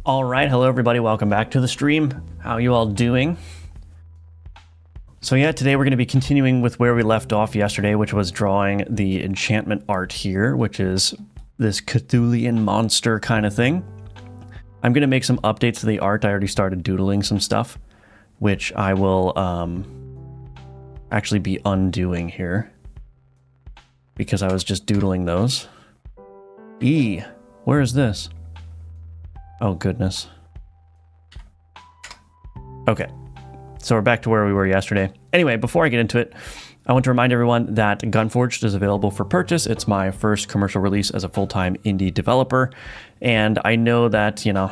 All right, hello everybody, welcome back to the stream. How you all doing? So yeah, today we're going to be continuing with where we left off yesterday, which was drawing the enchantment art here, which is this Cthulhian monster kind of thing. I'm going to make some updates to the art. I already started doodling some stuff, which I will actually be undoing here because I was just doodling those. Where is this? Oh, goodness. Okay, so we're back to where we were yesterday. Anyway, before I get into it, I want to remind everyone that Gunforged is available for purchase. It's my first commercial release as a full-time indie developer. And I know that, you know,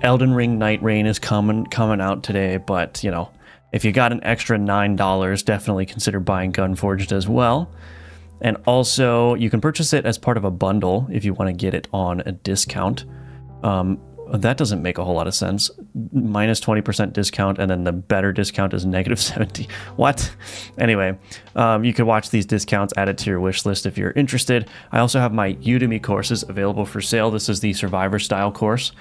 Elden Ring Night Rain is coming out today, but, you know, if you got an extra $9, definitely consider buying Gunforged as well. And also, you can purchase it as part of a bundle if you want to get it on a discount. That doesn't make a whole lot of sense. Minus 20% discount, and then the better discount is negative 70. What? Anyway, you could watch these discounts, add it to your wish list if you're interested. I also have my Udemy courses available for sale. This is the Survivor style course,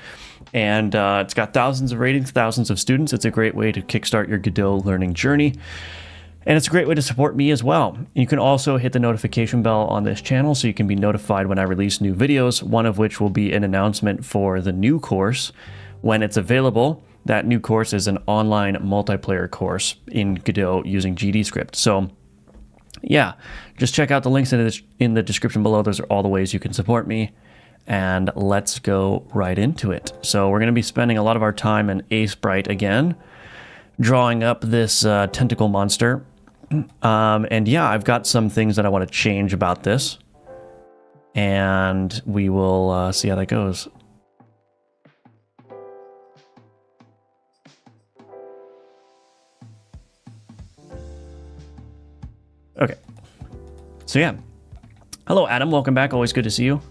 and it's got thousands of ratings, thousands of students. It's a great way to kickstart your Godot learning journey. And it's a great way to support me as well. You can also hit the notification bell on this channel so you can be notified when I release new videos, one of which will be an announcement for the new course when it's available. That new course is an online multiplayer course in Godot using GDScript. So yeah, just check out the links in the description below. Those are all the ways you can support me. And let's go right into it. So we're going to be spending a lot of our time in Ace Bright again, drawing up this tentacle monster. And yeah, I've got some things that I want to change about this. And we will see how that goes. Okay. So yeah. Hello, Adam. Welcome back. Always good to see you.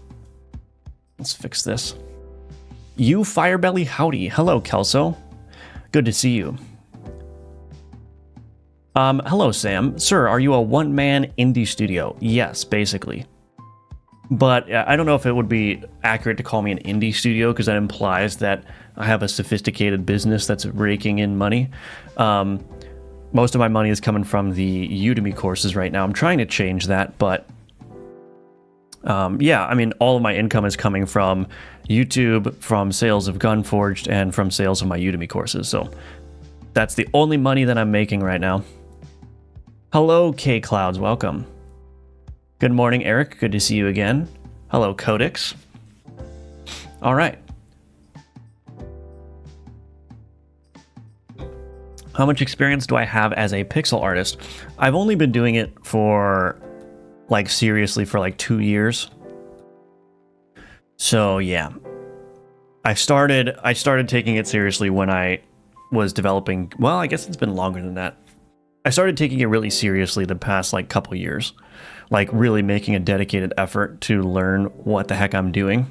Let's fix this. You Firebelly, howdy. Hello, Kelso. Good to see you. Hello, Sam. Sir, are you a one-man indie studio? Yes, basically. But I don't know if it would be accurate to call me an indie studio, because that implies that I have a sophisticated business that's raking in money. Most of my money is coming from the Udemy courses right now. I'm trying to change that, but yeah, I mean, all of my income is coming from YouTube, from sales of Gunforged, and from sales of my Udemy courses. So that's the only money that I'm making right now. Hello, K-Clouds. Welcome. Good morning, Eric. Good to see you again. Hello, Codex. All right. How much experience do I have as a pixel artist? I've only been doing it for, like, seriously for like 2 years. So yeah, I started taking it seriously when I was developing. Well, I guess it's been longer than that. I started taking it really seriously the past like couple years, like really making a dedicated effort to learn what the heck I'm doing.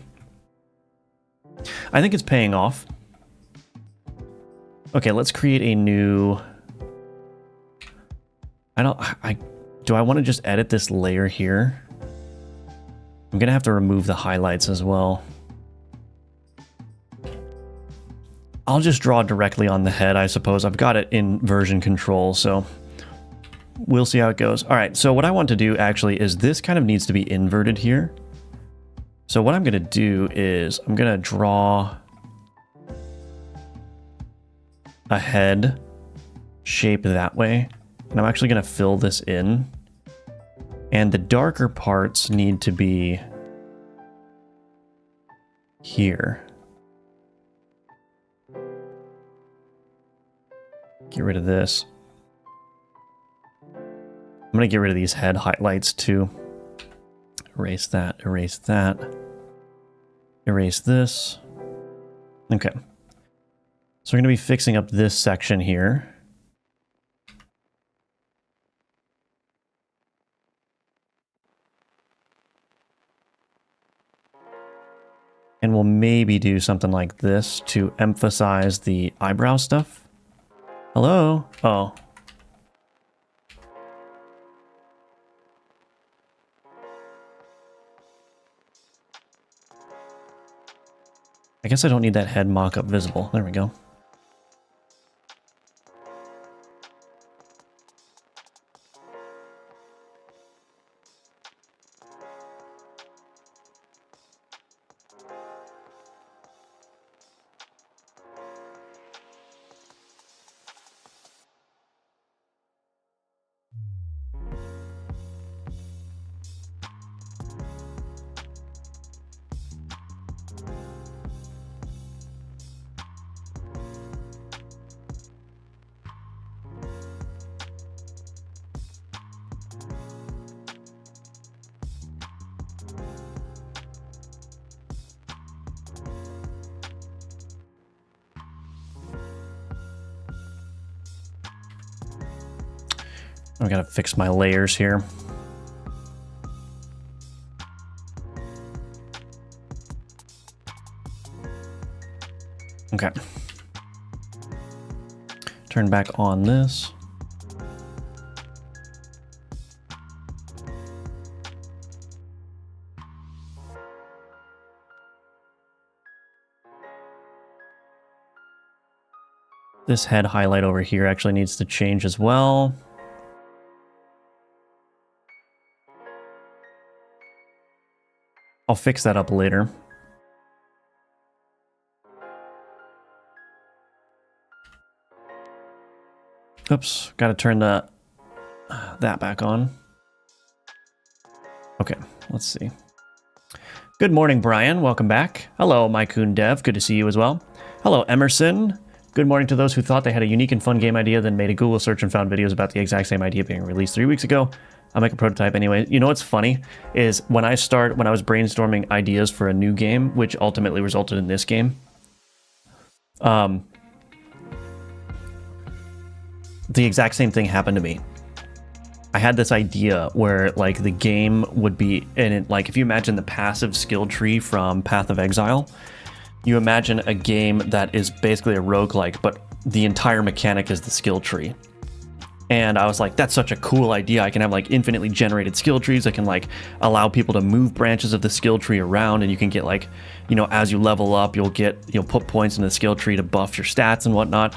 I think it's paying off. Okay, let's create a new. Do I want to just edit this layer here? I'm gonna have to remove the highlights as well. I'll just draw directly on the head, I suppose. I've got it in version control, so we'll see how it goes. All right, so what I want to do actually is this kind of needs to be inverted here. So what I'm gonna do is I'm gonna draw a head shape that way, and I'm actually gonna fill this in. And the darker parts need to be here. Get rid of this. I'm gonna get rid of these head highlights too. Erase that, erase that. Erase this. Okay. So we're gonna be fixing up this section here. And we'll maybe do something like this to emphasize the eyebrow stuff. Hello? Oh. I guess I don't need that head mock-up visible. There we go. I gotta fix my layers here. Okay. Turn back on this. This head highlight over here actually needs to change as well. I'll fix that up later. Oops, gotta turn that back on. Okay, let's see. Good morning, Brian. Welcome back. Hello, Mycoon Dev. Good to see you as well. Hello, Emerson. Good morning to those who thought they had a unique and fun game idea, then made a Google search and found videos about the exact same idea being released 3 weeks ago. I'll make a prototype anyway. You know what's funny is when I was brainstorming ideas for a new game, which ultimately resulted in this game, the exact same thing happened to me. I had this idea where like the game would be in it, like if you imagine the passive skill tree from Path of Exile, you imagine a game that is basically a roguelike, but the entire mechanic is the skill tree. And I was like, that's such a cool idea. I can have like infinitely generated skill trees. I can like allow people to move branches of the skill tree around, and you can get like, you know, as you level up, you'll put points in the skill tree to buff your stats and whatnot.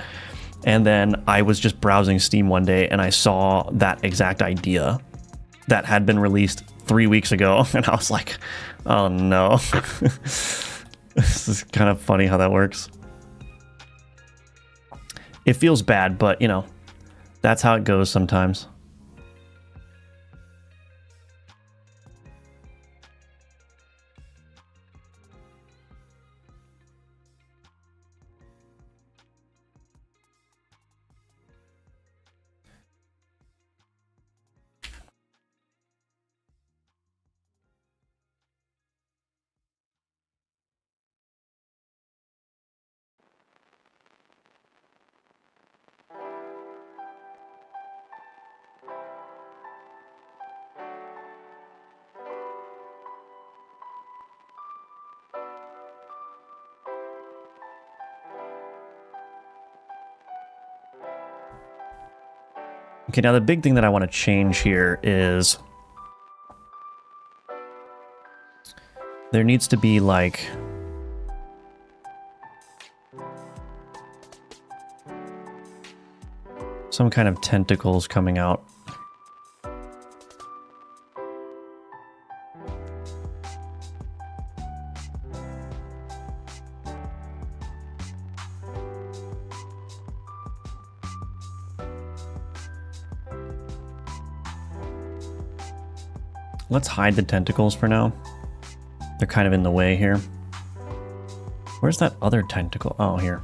And then I was just browsing Steam one day and I saw that exact idea that had been released 3 weeks ago. And I was like, oh no. This is kind of funny how that works. It feels bad, but you know, that's how it goes sometimes. Okay, now the big thing that I want to change here is there needs to be like some kind of tentacles coming out. Let's hide the tentacles for now. They're kind of in the way here. Where's that other tentacle? Oh, here.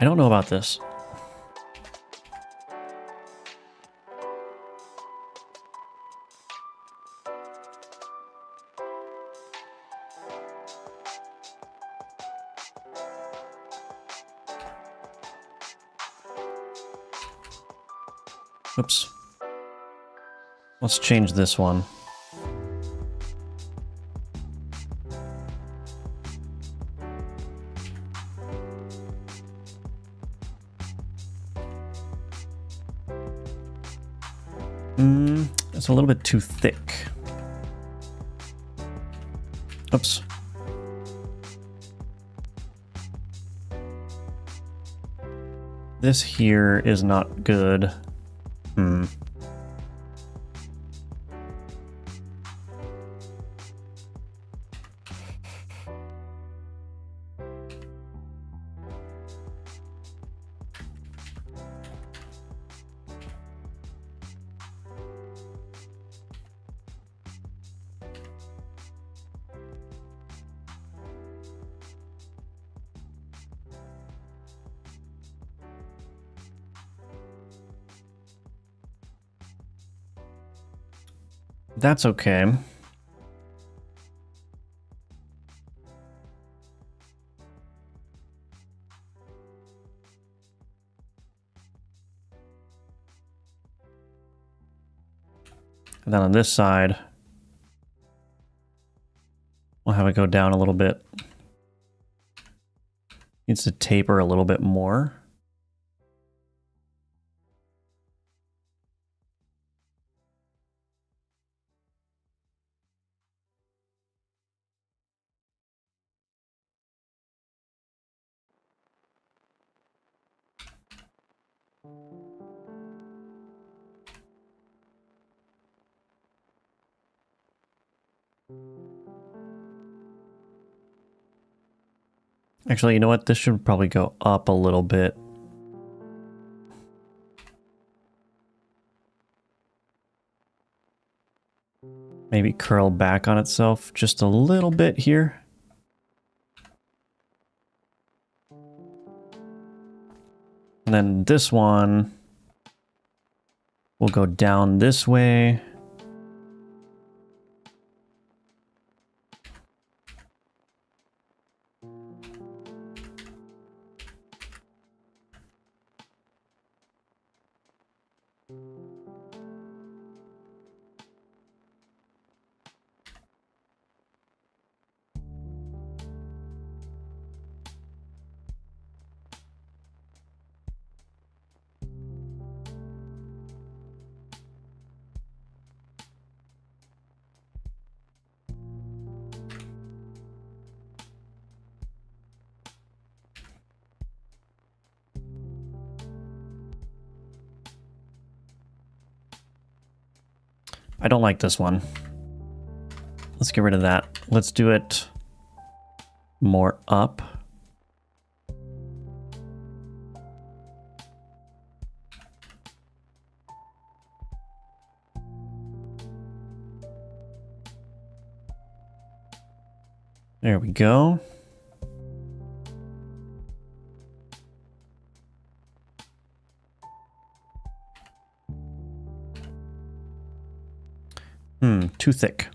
I don't know about this. Oops. Let's change this one. It's a little bit too thick. Oops. This here is not good. That's okay. And then on this side, we'll have it go down a little bit. Needs to taper a little bit more. Actually, you know what? This should probably go up a little bit. Maybe curl back on itself just a little bit here. And then this one will go down this way. I don't like this one. Let's get rid of that. Let's do it more up. There we go. Too thick.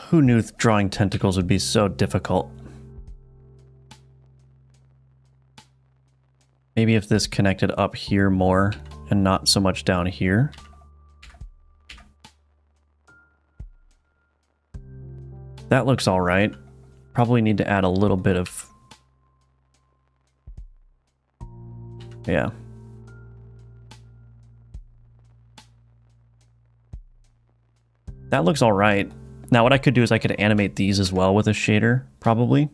Who knew drawing tentacles would be so difficult? Maybe if this connected up here more and not so much down here. That looks all right. Probably need to add a little bit of... Yeah. That looks all right. Now what I could do is I could animate these as well with a shader, probably.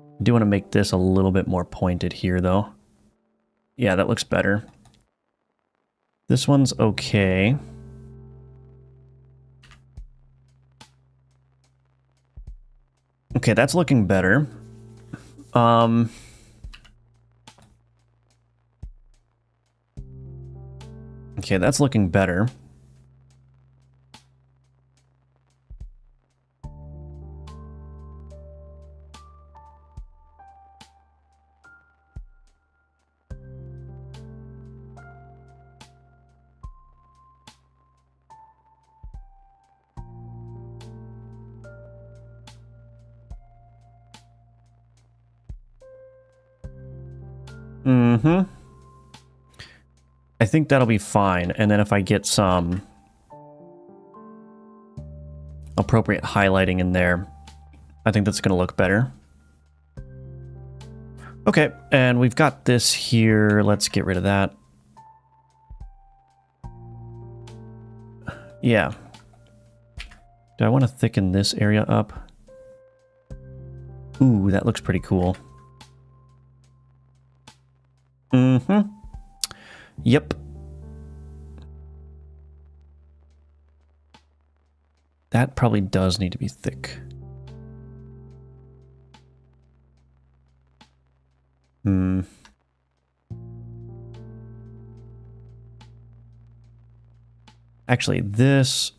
I do want to make this a little bit more pointed here, though. Yeah, that looks better. This one's okay. Okay, that's looking better. Okay, that's looking better. I think that'll be fine. And then if I get some appropriate highlighting in there, I think that's going to look better. Okay, and we've got this here. Let's get rid of that. Yeah. Do I want to thicken this area up? Ooh, that looks pretty cool. Yep. That probably does need to be thick. Actually, this...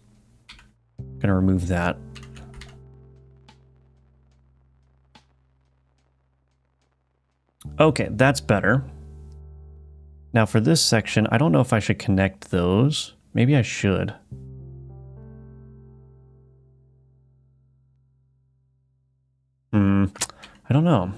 I'm gonna remove that. Okay, that's better. Now for this section, I don't know if I should connect those. Maybe I should. I don't know.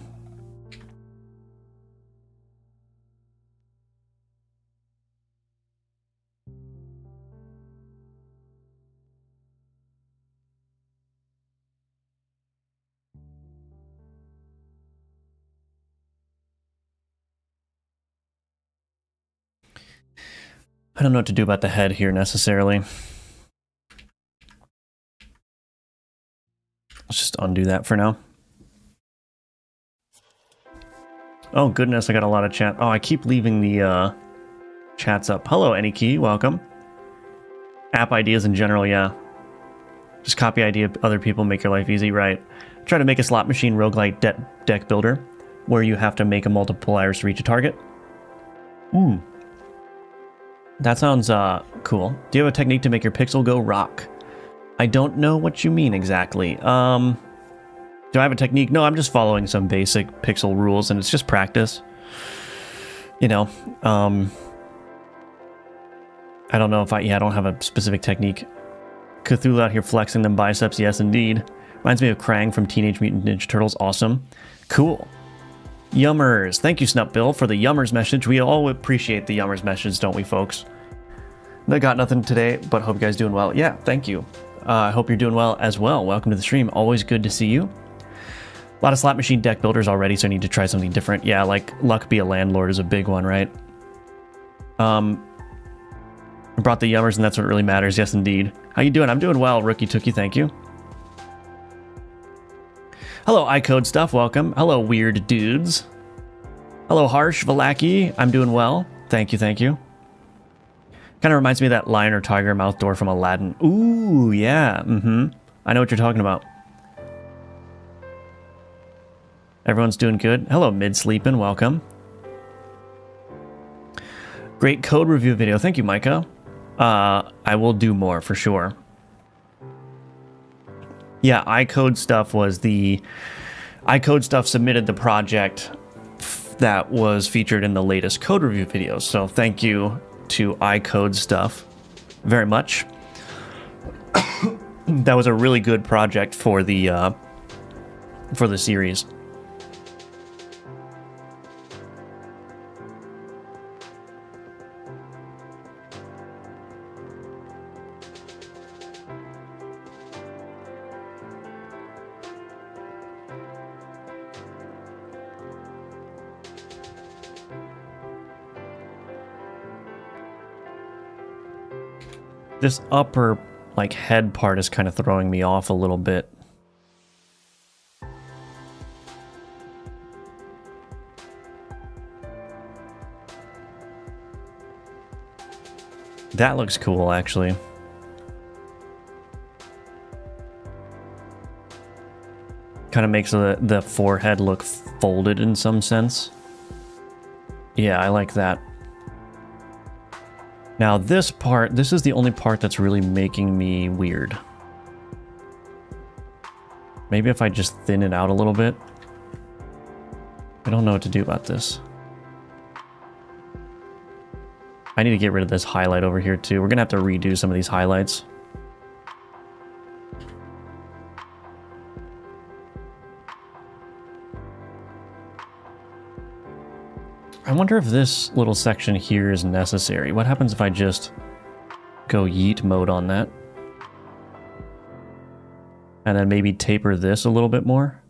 I don't know what to do about the head here necessarily. Let's just undo that for now. Oh, goodness, I got a lot of chat. Oh, I keep leaving the chats up. Hello, Anykey, welcome. App ideas in general, yeah. Just copy idea of other people, make your life easy, right? Try to make a slot machine roguelike deck builder where you have to make a multipliers to reach a target. That sounds cool. Do you have a technique to make your pixel go rock? I don't know what you mean exactly. Do I have a technique? No, I'm just following some basic pixel rules, and it's just practice. You know, I don't know if I don't have a specific technique. Cthulhu out here flexing them biceps, yes indeed. Reminds me of Krang from Teenage Mutant Ninja Turtles, awesome. Cool. Yummers, thank you Snupbill for the Yummers message. We all appreciate the Yummers message, don't we folks? I got nothing today, but hope you guys doing well. Yeah, thank you. I hope you're doing well as well. Welcome to the stream, always good to see you. A lot of slot machine deck builders already, so I need to try something different. Yeah, like Luck Be a Landlord is a big one, right? I brought the Yummers, and that's what really matters. Yes, indeed. How you doing? I'm doing well, Rookie Tookie. Thank you. Hello, iCode Stuff. Welcome. Hello, Weird Dudes. Hello, Harsh Valaki. I'm doing well. Thank you. Thank you. Kind of reminds me of that lion or tiger mouth door from Aladdin. Ooh, yeah. I know what you're talking about. Everyone's doing good. Hello, Mid Sleepin'. Welcome. Great code review video. Thank you, Micah. I will do more for sure. Yeah, iCode Stuff was the... iCode Stuff submitted the project that was featured in the latest code review videos. So thank you to iCode Stuff very much. That was a really good project for the series. This upper, like, head part is kind of throwing me off a little bit. That looks cool, actually. Kind of makes the forehead look folded in some sense. Yeah, I like that. Now this part, this is the only part that's really making me weird. Maybe if I just thin it out a little bit. I don't know what to do about this. I need to get rid of this highlight over here too. We're gonna have to redo some of these highlights. I wonder if this little section here is necessary. What happens if I just go yeet mode on that? And then maybe taper this a little bit more?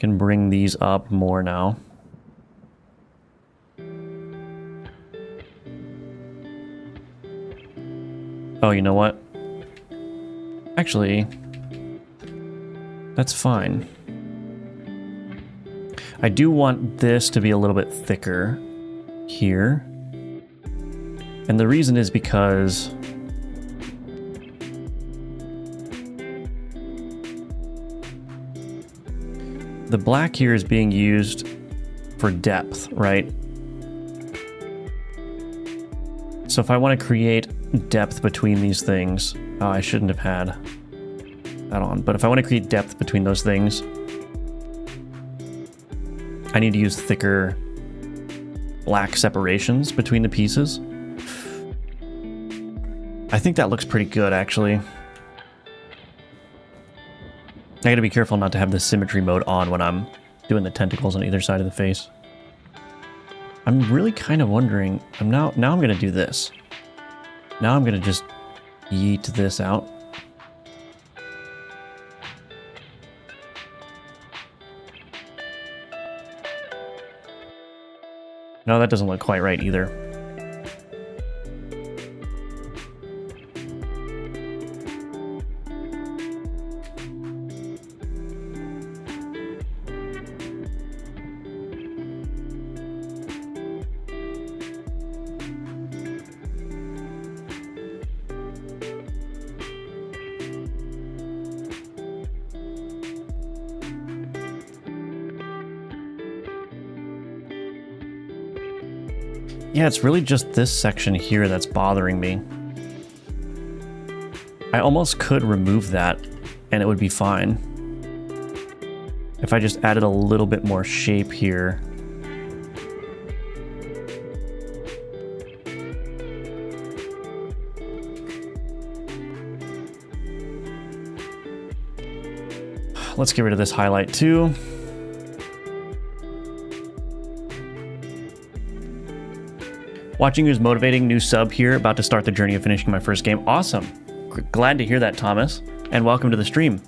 Can bring these up more now. Oh, you know what? Actually, that's fine. I do want this to be a little bit thicker here. And the reason is because the black here is being used for depth, right? So if I want to create depth between these things, oh, I shouldn't have had that on, but if I want to create depth between those things, I need to use thicker black separations between the pieces. I think that looks pretty good, actually. I gotta be careful not to have the symmetry mode on when I'm doing the tentacles on either side of the face. I'm really kind of wondering, now I'm gonna do this. Now I'm gonna just yeet this out. No, that doesn't look quite right either. Yeah, it's really just this section here that's bothering me. I almost could remove that and it would be fine. If I just added a little bit more shape here. Let's get rid of this highlight too. Watching you is motivating. New sub here, about to start the journey of finishing my first game. Awesome. Glad to hear that, Thomas. And welcome to the stream.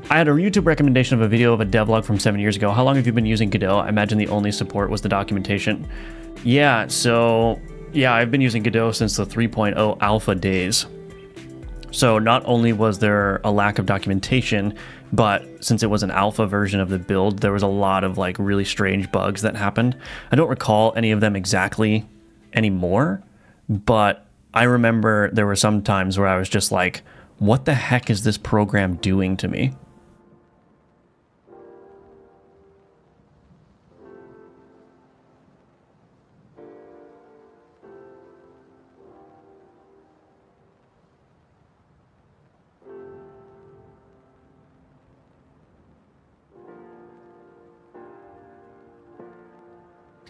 I had a YouTube recommendation of a video of a devlog from 7 years ago. How long have you been using Godot? I imagine the only support was the documentation. Yeah, so yeah, I've been using Godot since the 3.0 alpha days. So not only was there a lack of documentation, but since it was an alpha version of the build, there was a lot of like really strange bugs that happened. I don't recall any of them exactly anymore, but I remember there were some times where I was just like, what the heck is this program doing to me?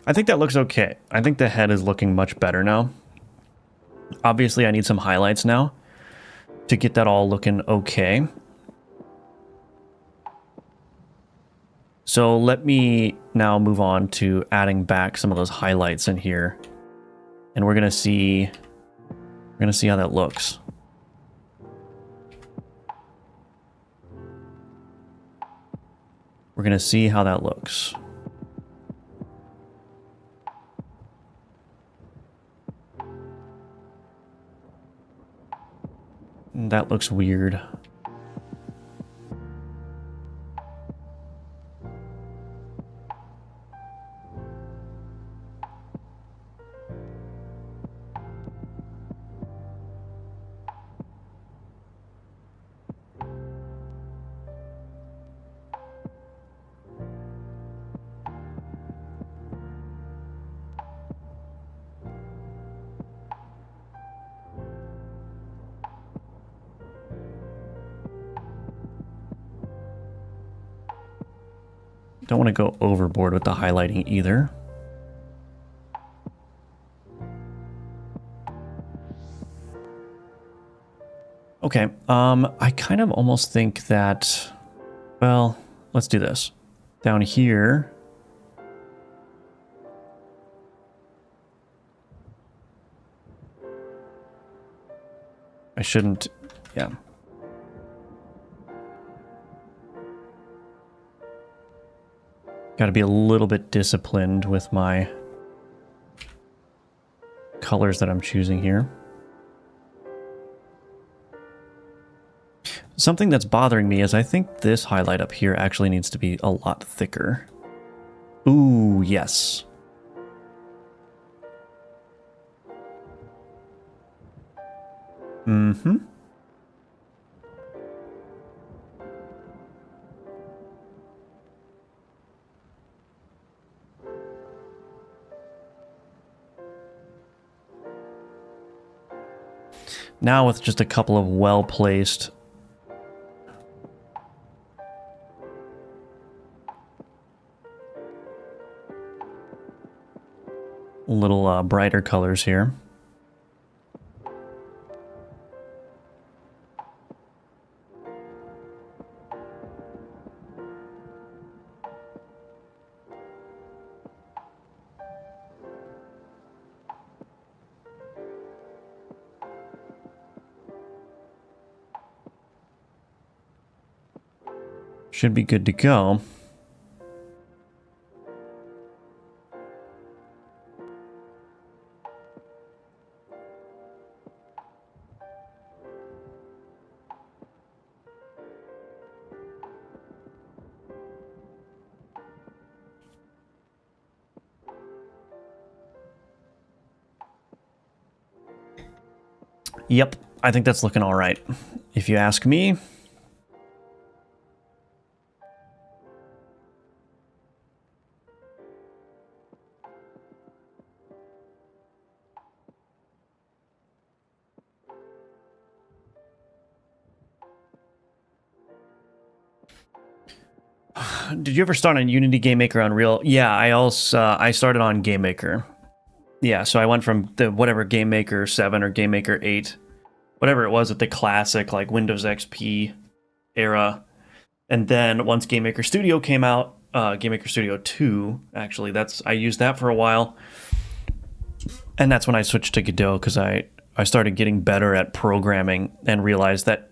I think that looks okay. I think the head is looking much better now. Obviously, I need some highlights now to get that all looking okay. So let me now move on to adding back some of those highlights in here. And we're gonna see how that looks. We're gonna see how that looks. That looks weird. Don't want to go overboard with the highlighting either. Okay, I kind of almost think that, well, let's do this. Down here, I shouldn't, yeah. Got to be a little bit disciplined with my colors that I'm choosing here. Something that's bothering me is I think this highlight up here actually needs to be a lot thicker. Ooh, yes. Mm-hmm. Now with just a couple of well-placed little brighter colors here. Should be good to go. Yep, I think that's looking all right, if you ask me. did you ever start on Unity, GameMaker, Unreal? Yeah, I started on GameMaker. Yeah, so I went from the whatever GameMaker 7 or GameMaker 8, whatever it was at the classic like Windows XP era. And then once GameMaker Studio came out, GameMaker Studio 2, actually, I used that for a while. And that's when I switched to Godot, because I started getting better at programming and realized that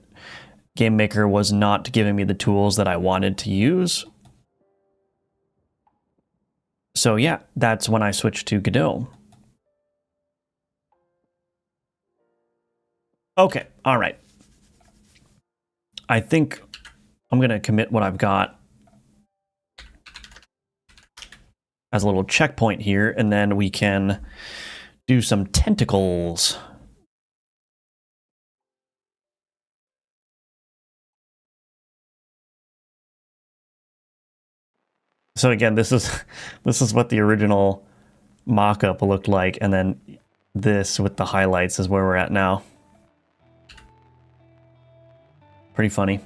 GameMaker was not giving me the tools that I wanted to use. So yeah, that's when I switched to Godot. Okay, all right. I think I'm going to commit what I've got as a little checkpoint here, and then we can do some tentacles. So again, this is what the original mock-up looked like, and then this with the highlights is where we're at now. Pretty funny.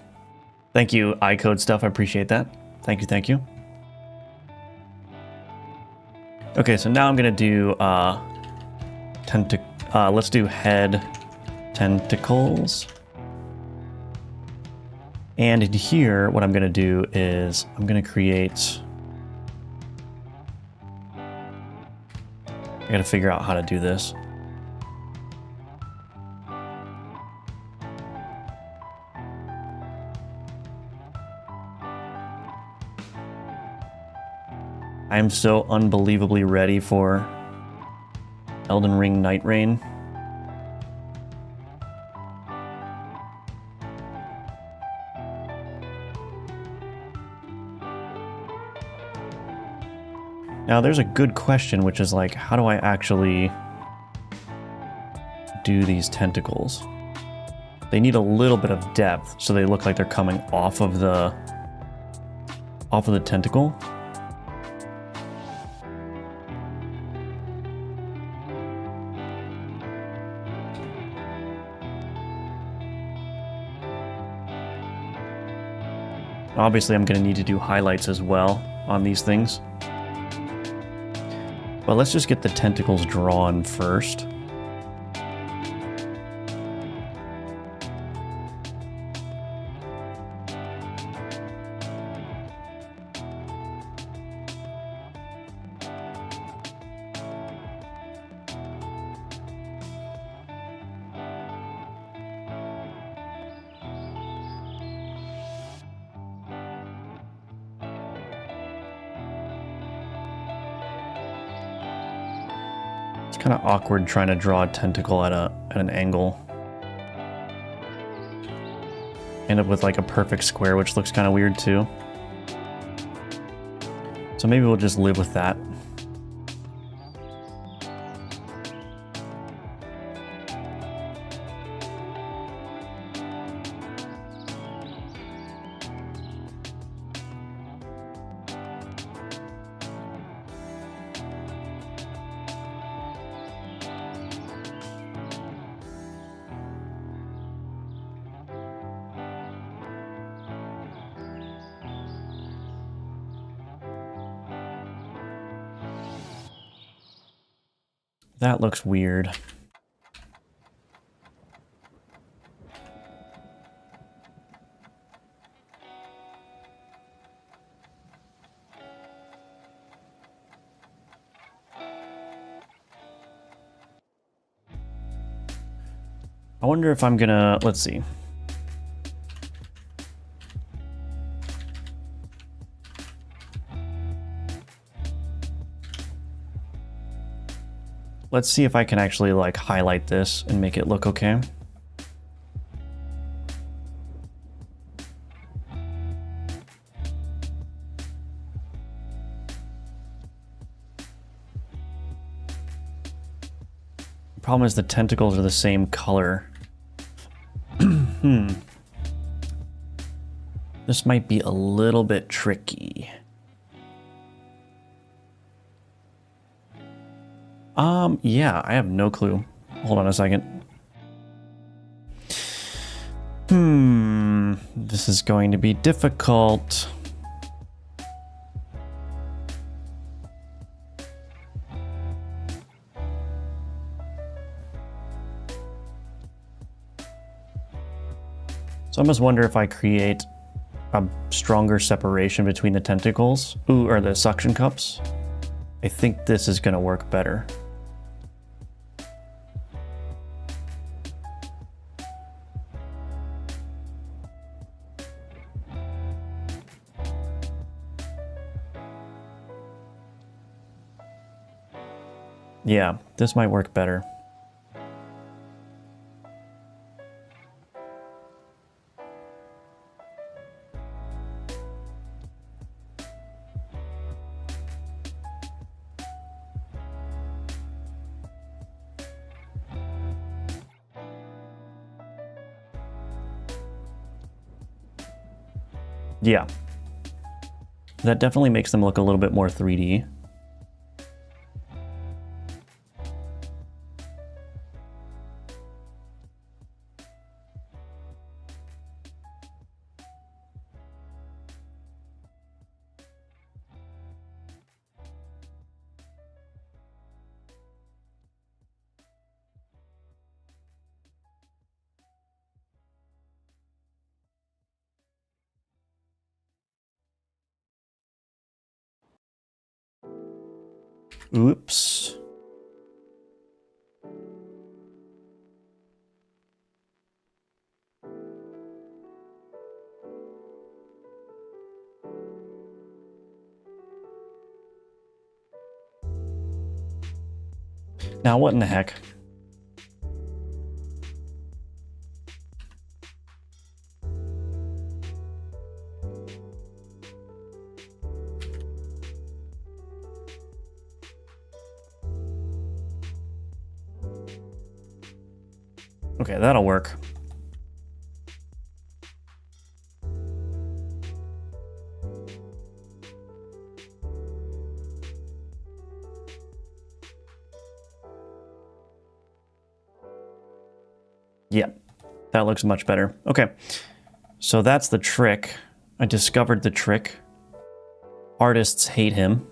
Thank you, iCode stuff. I appreciate that. Thank you, thank you. Okay, so now I'm gonna do let's do head tentacles. And in here, what I'm gonna do is I'm gonna create. I gotta figure out how to do this. I am so unbelievably ready for Elden Ring Night Rain. Now there's a good question, which is like, how do I actually do these tentacles? They need a little bit of depth, so they look like they're coming off of the tentacle. Obviously, I'm going to need to do highlights as well on these things. But let's just get the tentacles drawn first. Kind of awkward trying to draw a tentacle at an angle. End up with like a perfect square, which looks kind of weird too. So maybe we'll just live with that. That looks weird. I wonder if I'm gonna, let's see. Let's see if I can actually like highlight this and make it look okay. The problem is the tentacles are the same color. This might be a little bit tricky. Yeah, I have no clue. Hold on a second. This is going to be difficult. So I must wonder if I create a stronger separation between the tentacles, or the suction cups. I think this is gonna work better. Yeah, this might work better. Yeah, that definitely makes them look a little bit more 3D. Oops. Now what in the heck? Okay, that'll work. Yeah, that looks much better. Okay, so that's the trick. I discovered the trick. Artists hate him.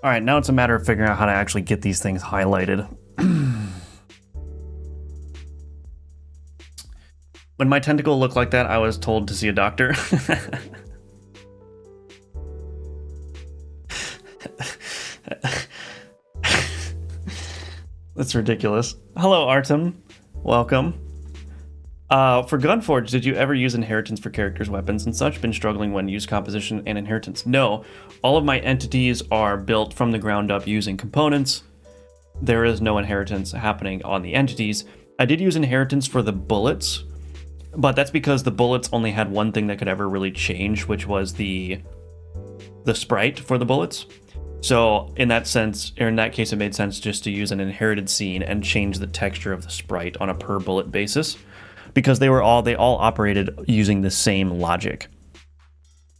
All right, now it's a matter of figuring out how to actually get these things highlighted. When my tentacle looked like that, I was told to see a doctor. That's ridiculous. Hello, Artem. Welcome. For Gunforge, did you ever use inheritance for characters, weapons, and such? Been struggling when use composition and inheritance? No. All of my entities are built from the ground up using components. There is no inheritance happening on the entities. I did use inheritance for the bullets, but that's because the bullets only had one thing that could ever really change, which was the sprite for the bullets. So in that sense, or in that case, it made sense just to use an inherited scene and change the texture of the sprite on a per bullet basis, because they all operated using the same logic.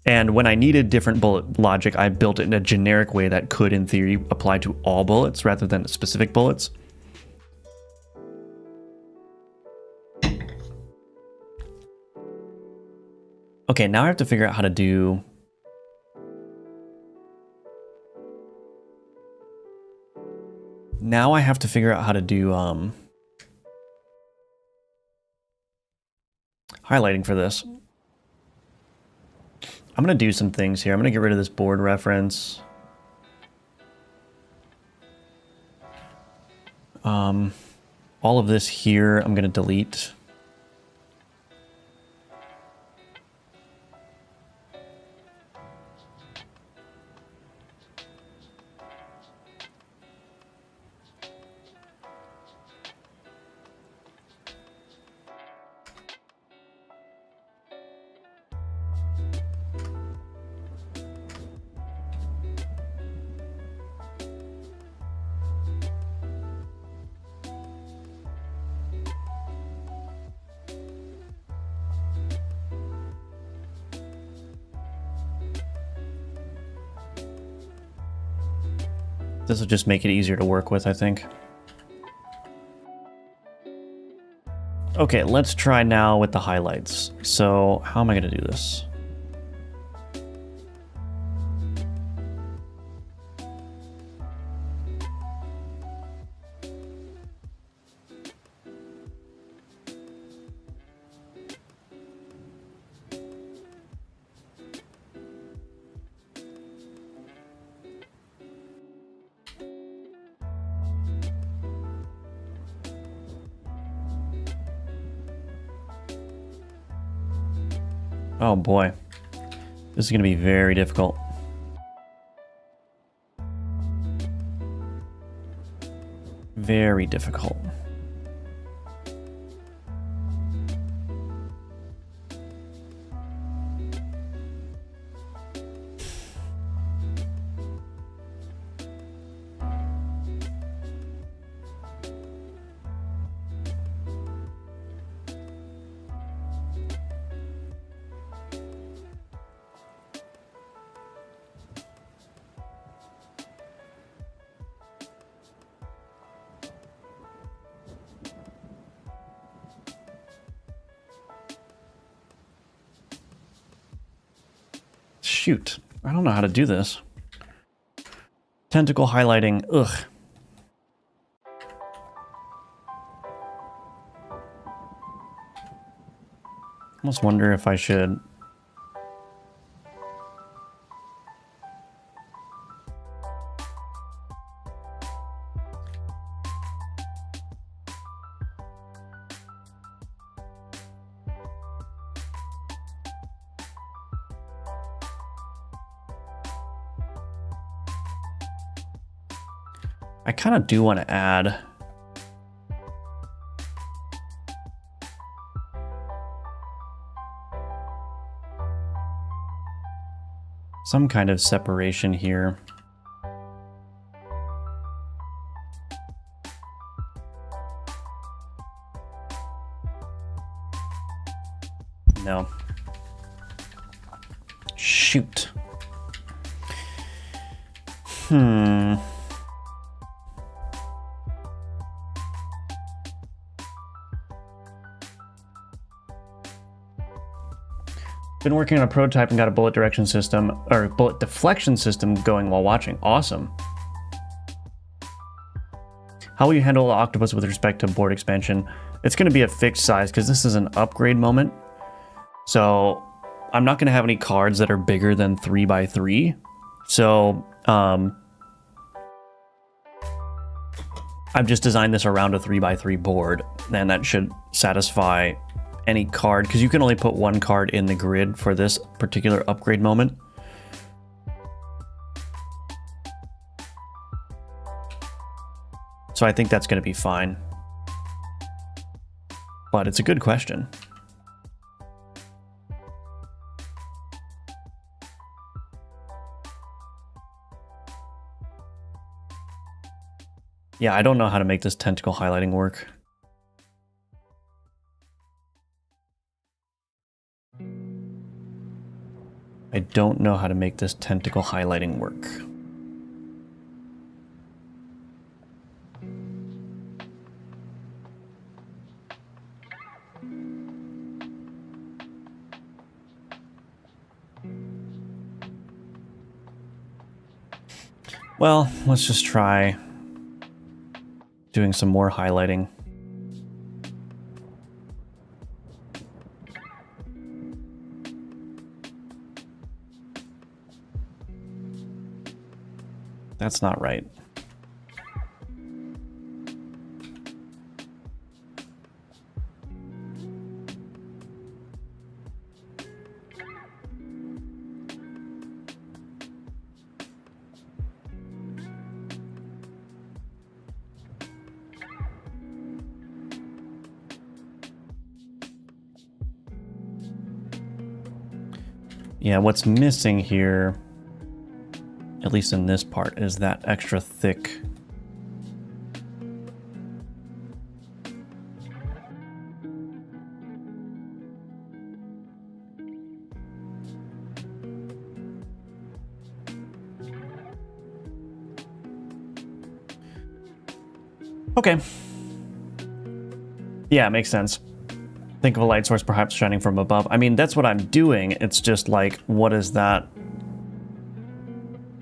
And when I needed different bullet logic, I built it in a generic way that could, in theory, apply to all bullets rather than specific bullets. Okay, now I have to figure out how to do... Now I have to figure out how to do highlighting for this. I'm going to do some things here. I'm going to get rid of this board reference. All of this here, I'm going to delete. This will just make it easier to work with, I think. Okay, let's try now with the highlights. So how am I going to do this? Oh boy, this is going to be very difficult. Very difficult. Shoot, I don't know how to do this. Tentacle highlighting, ugh. Almost wonder if I should. I kind of do want to add some kind of separation here. No. Shoot. Been working on a prototype and got a bullet direction system, or bullet deflection system going while watching. Awesome. How will you handle the octopus with respect to board expansion? It's going to be a fixed size because this is an upgrade moment. So I'm not going to have any cards that are bigger than 3x3. So I've just designed this around a 3x3 board, and that should satisfy any card, because you can only put one card in the grid for this particular upgrade moment. So I think that's going to be fine. But it's a good question. Yeah, I don't know how to make this tentacle highlighting work. I don't know how to make this tentacle highlighting work. Well, let's just try doing some more highlighting. That's not right. Yeah, what's missing here, at least in this part, is that extra thick. Okay. Yeah, it makes sense. Think of a light source perhaps shining from above. I mean, that's what I'm doing. It's just like, what is that?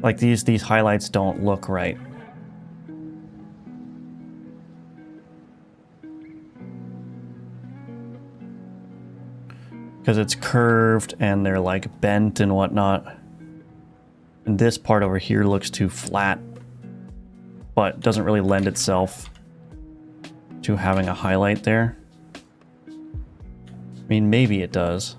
Like these highlights don't look right. Because it's curved and they're like bent and whatnot. And this part over here looks too flat, but doesn't really lend itself to having a highlight there. I mean, maybe it does.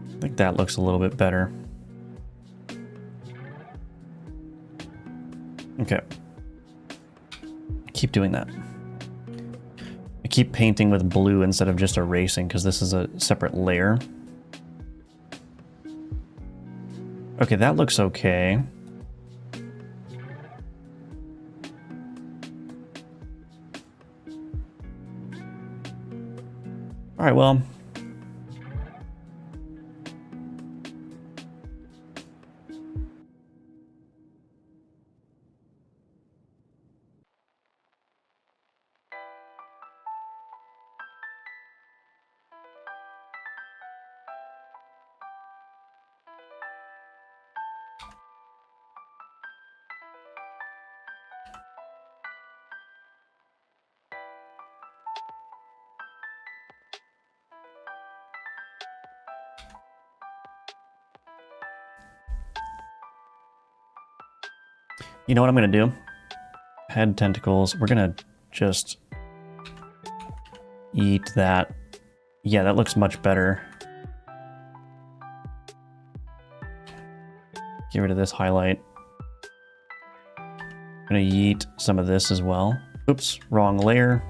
I think that looks a little bit better. Okay. Keep doing that. I keep painting with blue instead of just erasing because this is a separate layer. Okay, that looks okay. All right, well. You know what I'm going to do? Head tentacles. We're going to just eat that. Yeah, that looks much better. Get rid of this highlight. I'm going to yeet some of this as well. Oops, wrong layer.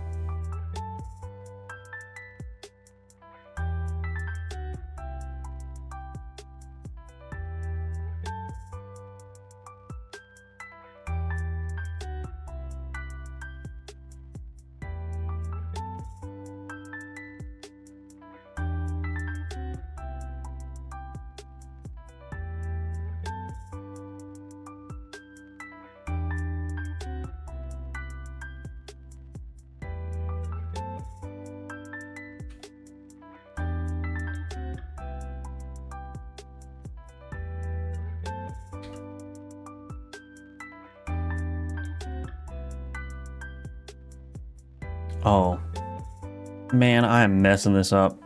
Oh, man, I am messing this up.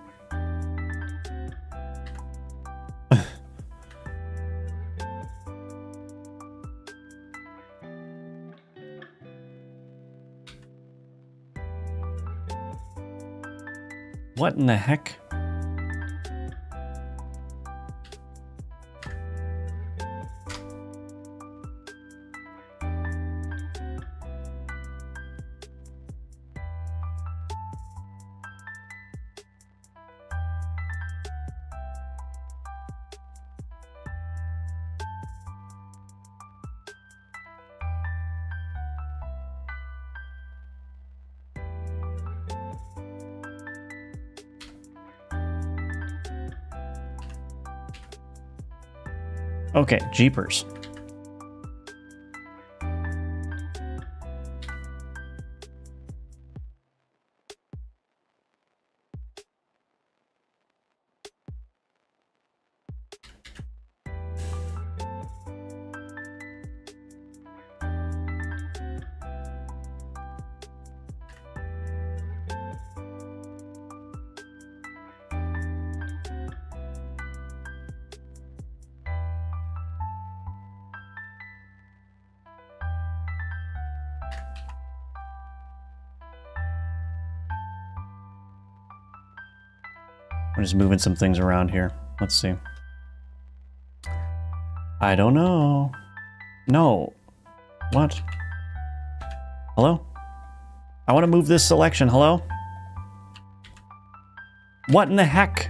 What in the heck? Okay, jeepers. I'm just moving some things around here. Let's see. I don't know. No. What? Hello? I want to move this selection. Hello? What in the heck?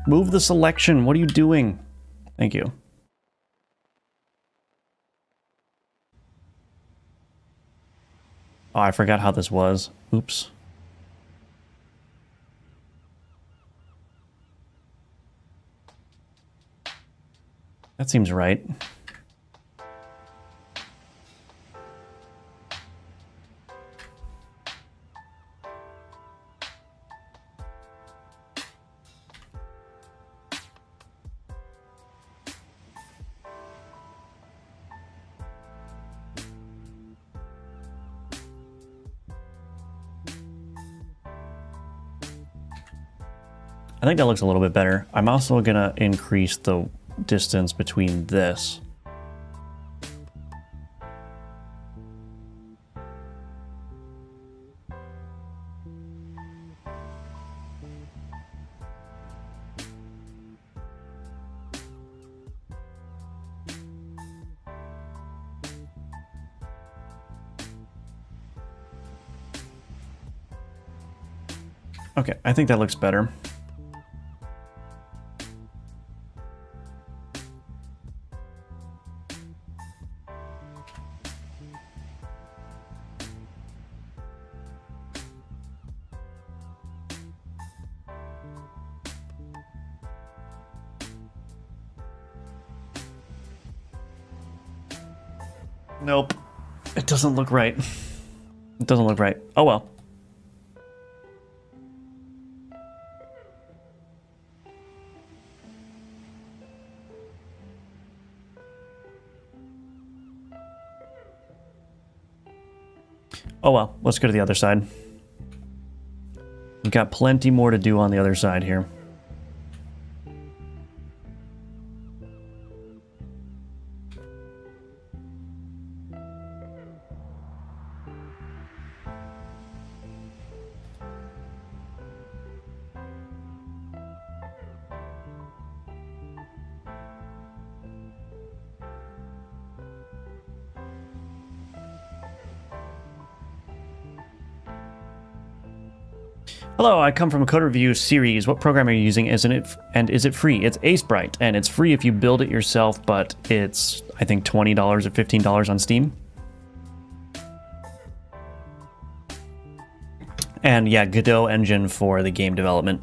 Move the selection. What are you doing? Thank you. Oh, I forgot how this was. Oops. That seems right. I think that looks a little bit better. I'm also going to increase the distance between this. Okay, I think that looks better. Nope. It doesn't look right. It doesn't look right. Oh well. Oh well, let's go to the other side. We've got plenty more to do on the other side here. Hello, I come from a code review series. What program are you using? Is it free? It's Acebright, and it's free if you build it yourself, but it's, I think, $20 or $15 on Steam. And yeah, Godot engine for the game development.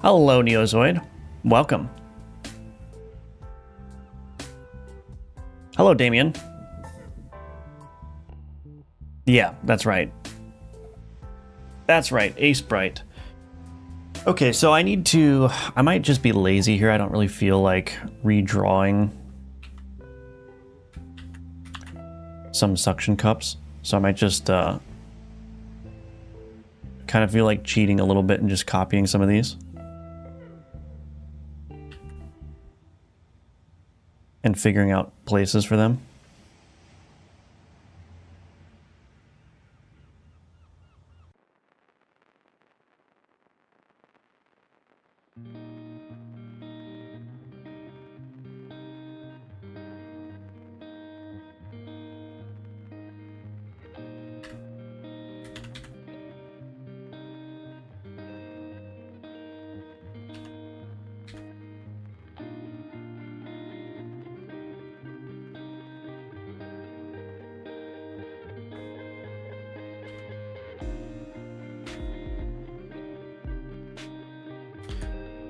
Hello, Neozoid. Welcome. Hello, Damien. Yeah, that's right. That's right, Acebright. Okay, so I might just be lazy here. I don't really feel like redrawing some suction cups. So I might just kind of feel like cheating a little bit and just copying some of these. And figuring out places for them.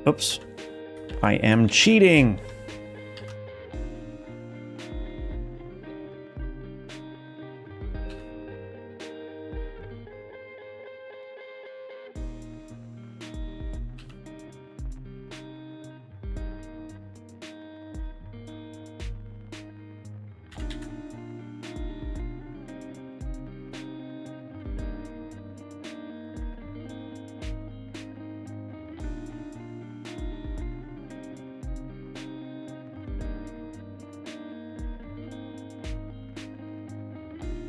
Oops. I am cheating.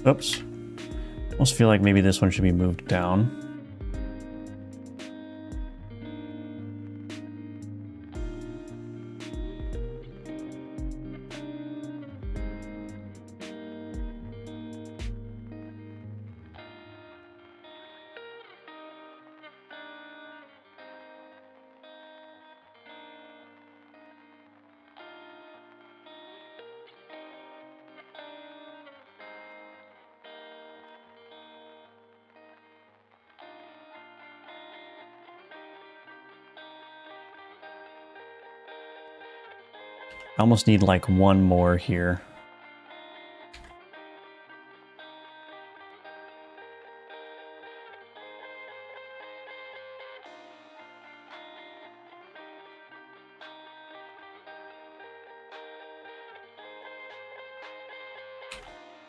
Oops. I almost feel like maybe this one should be moved down. I almost need like one more here.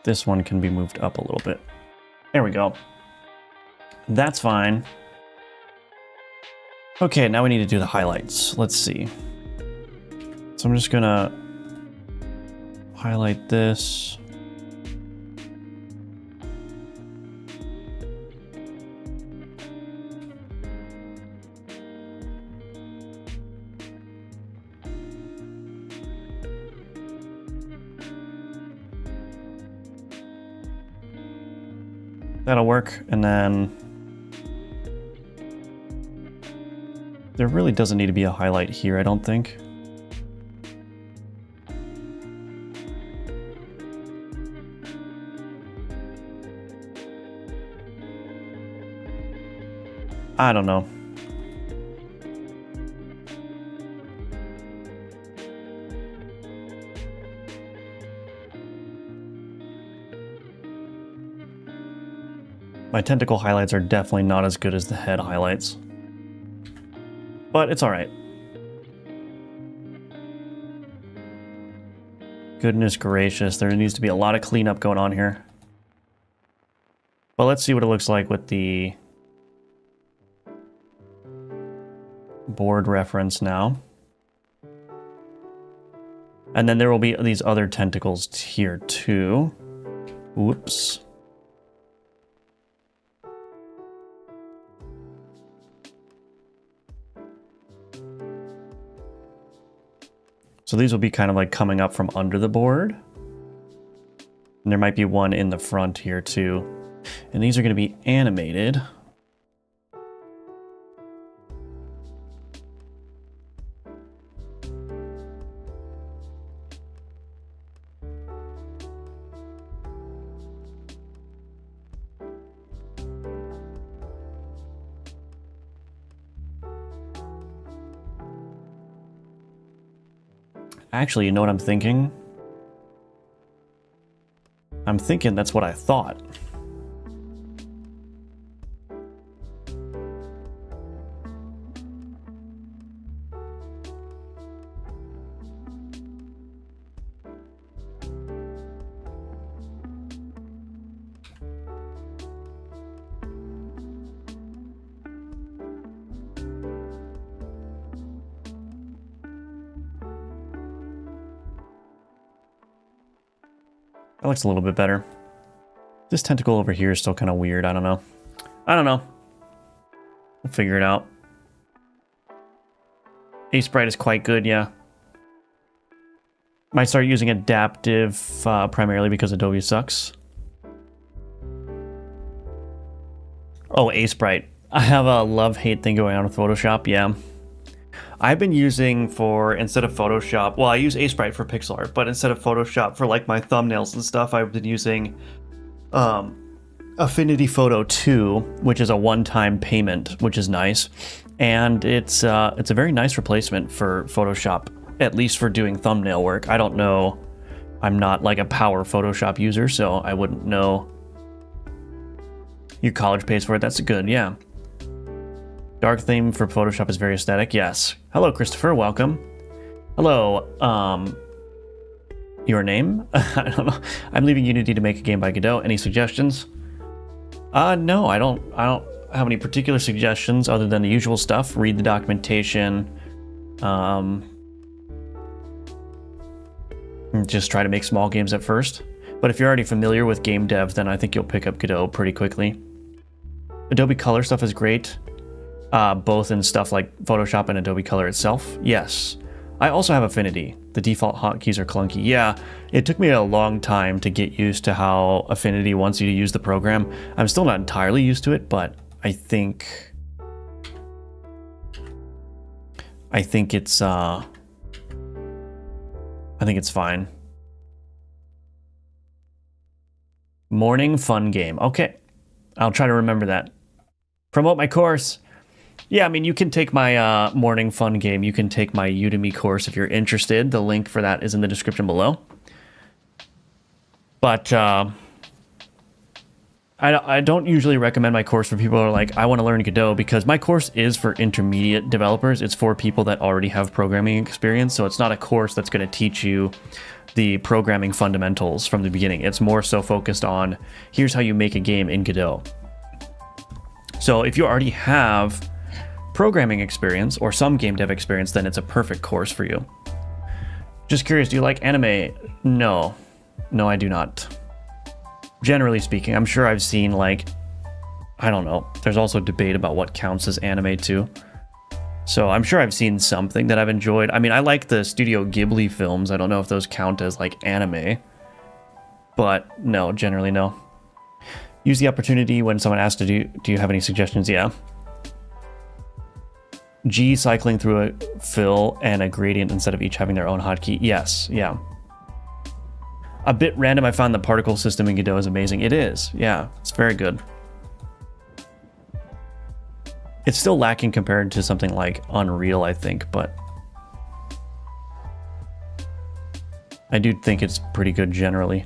This one can be moved up a little bit. There we go. That's fine. Okay, now we need to do the highlights. Let's see. So I'm just gonna highlight this. That'll work, and then there really doesn't need to be a highlight here, I don't think. I don't know. My tentacle highlights are definitely not as good as the head highlights. But it's alright. Goodness gracious, there needs to be a lot of cleanup going on here. But let's see what it looks like with the board reference now. And then there will be these other tentacles here too. Whoops. So these will be kind of like coming up from under the board. And there might be one in the front here too. And these are going to be animated. Actually, you know what I'm thinking? I'm thinking that's what I thought. That looks a little bit better. This tentacle over here is still kind of weird. I don't know. We'll figure it out. Sprite is quite good, yeah. Might start using adaptive primarily because Adobe sucks. Oh, Sprite. I have a love-hate thing going on with Photoshop, yeah. I've been using instead of Photoshop, well, I use Sprite for pixel art, but instead of Photoshop for like my thumbnails and stuff, I've been using Affinity Photo 2, which is a one-time payment, which is nice. And it's a very nice replacement for Photoshop, at least for doing thumbnail work. I don't know. I'm not like a power Photoshop user, so I wouldn't know. Your college pays for it. That's good, yeah. Dark theme for Photoshop is very aesthetic. Yes. Hello, Christopher. Welcome. Hello. Your name? I don't know. I'm leaving Unity to make a game by Godot. Any suggestions? No, I don't have any particular suggestions other than the usual stuff. Read the documentation. Just try to make small games at first. But if you're already familiar with game dev, then I think you'll pick up Godot pretty quickly. Adobe Color stuff is great. Both in stuff like Photoshop and Adobe Color itself. Yes. I also have Affinity. The default hotkeys are clunky. Yeah, it took me a long time to get used to how Affinity wants you to use the program. I'm still not entirely used to it, but I think it's fine. Morning fun game. Okay. I'll try to remember that. Promote my course. Yeah, I mean, you can take my morning fun game. You can take my Udemy course if you're interested. The link for that is in the description below. But I don't usually recommend my course for people who are like, I want to learn Godot, because my course is for intermediate developers. It's for people that already have programming experience. So it's not a course that's going to teach you the programming fundamentals from the beginning. It's more so focused on, here's how you make a game in Godot. So if you already have programming experience or some game dev experience, then it's a perfect course for you. Just curious, do you like anime? No, I do not. Generally speaking, I'm sure I've seen, like, I don't know. There's also debate about what counts as anime too. So I'm sure I've seen something that I've enjoyed. I mean, I like the Studio Ghibli films. I don't know if those count as like anime, but no, generally no. Use the opportunity when someone asks to do you have any suggestions? Yeah. G cycling through a fill and a gradient instead of each having their own hotkey. Yes, yeah. A bit random, I found the particle system in Godot is amazing. It is, yeah, it's very good. It's still lacking compared to something like Unreal, I think, but I do think it's pretty good generally.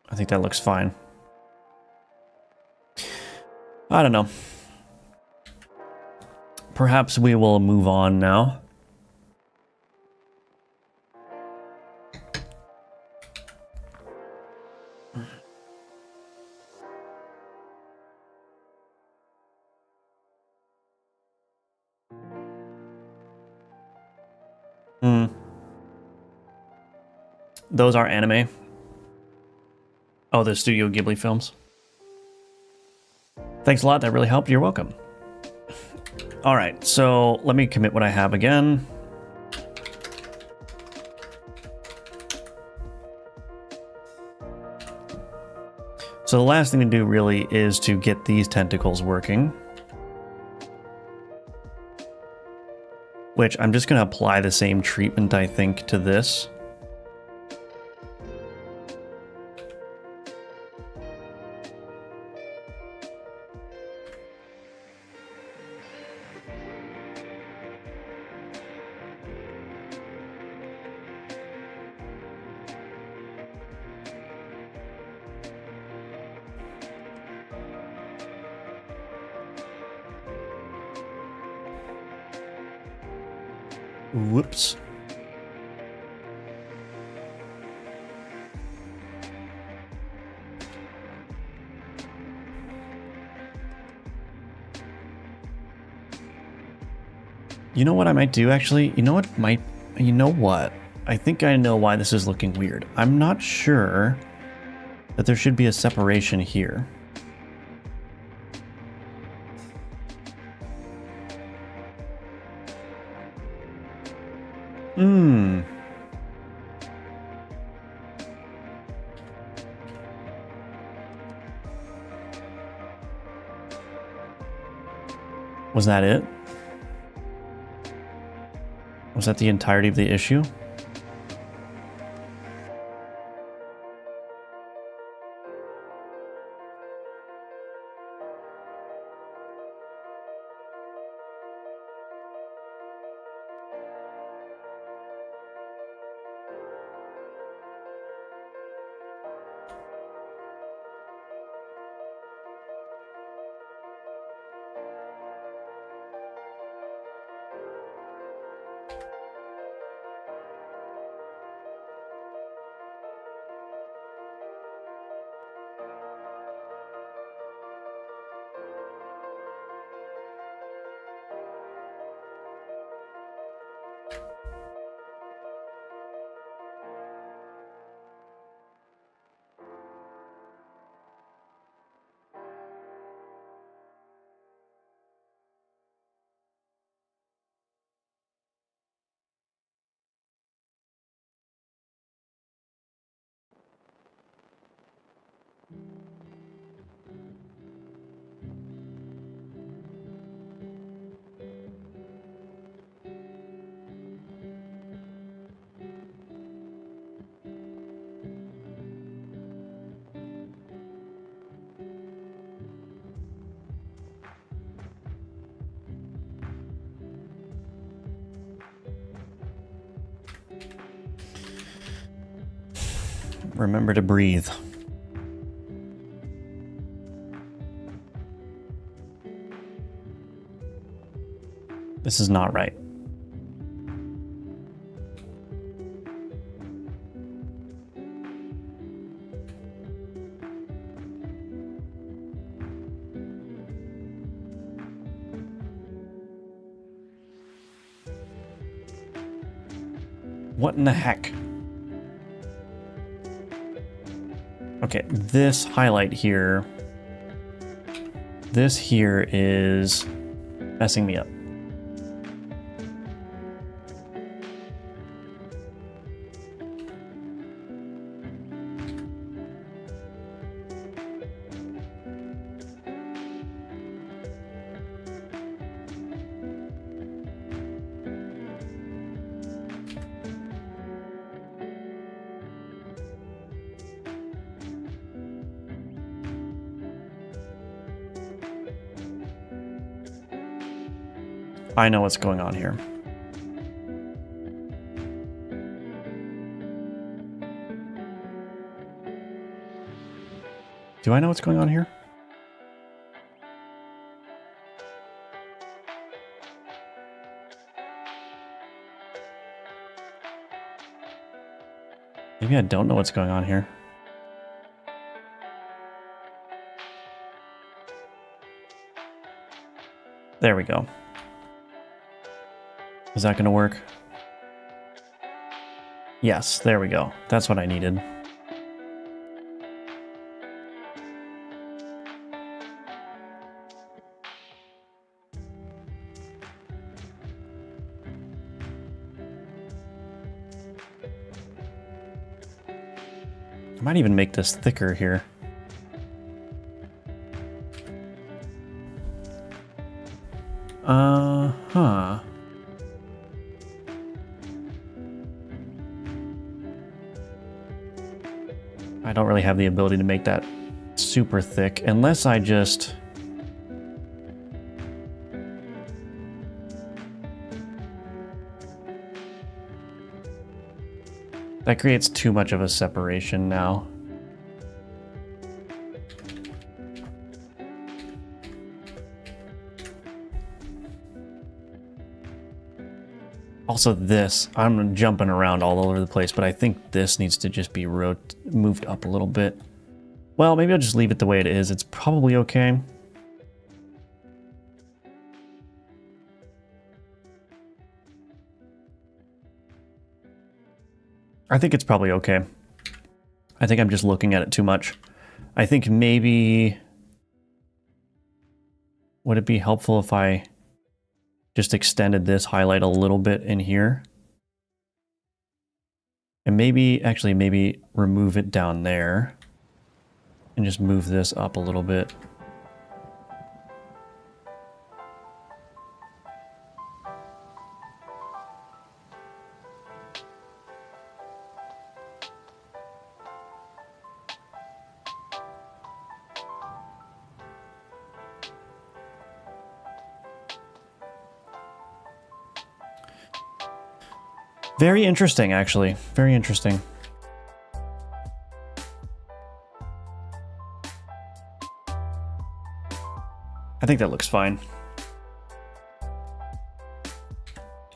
I think that looks fine. I don't know. Perhaps we will move on now. Those are anime. Oh, the Studio Ghibli films. Thanks a lot. That really helped. You're welcome. All right, so let me commit what I have again. So the last thing to do really is to get these tentacles working, which I'm just going to apply the same treatment, I think, to this. Whoops. You know what I might do, actually? You know what? I think I know why this is looking weird. I'm not sure that there should be a separation here. Was that it? Was that the entirety of the issue? Remember to breathe. This is not right. What in the heck? Okay, this highlight here, this here is messing me up. I know what's going on here. Do I know what's going on here? Maybe I don't know what's going on here. There we go. Is that going to work? Yes, there we go. That's what I needed. I might even make this thicker here. Huh. I don't really have the ability to make that super thick unless I just... That creates too much of a separation now. Also this, I'm jumping around all over the place, but I think this needs to just be moved up a little bit. Well, maybe I'll just leave it the way it is. It's probably okay. I think it's probably okay. I think I'm just looking at it too much. I think maybe... Would it be helpful if I just extended this highlight a little bit in here? And maybe, actually, maybe remove it down there. And just move this up a little bit. Very interesting, actually. Very interesting. I think that looks fine.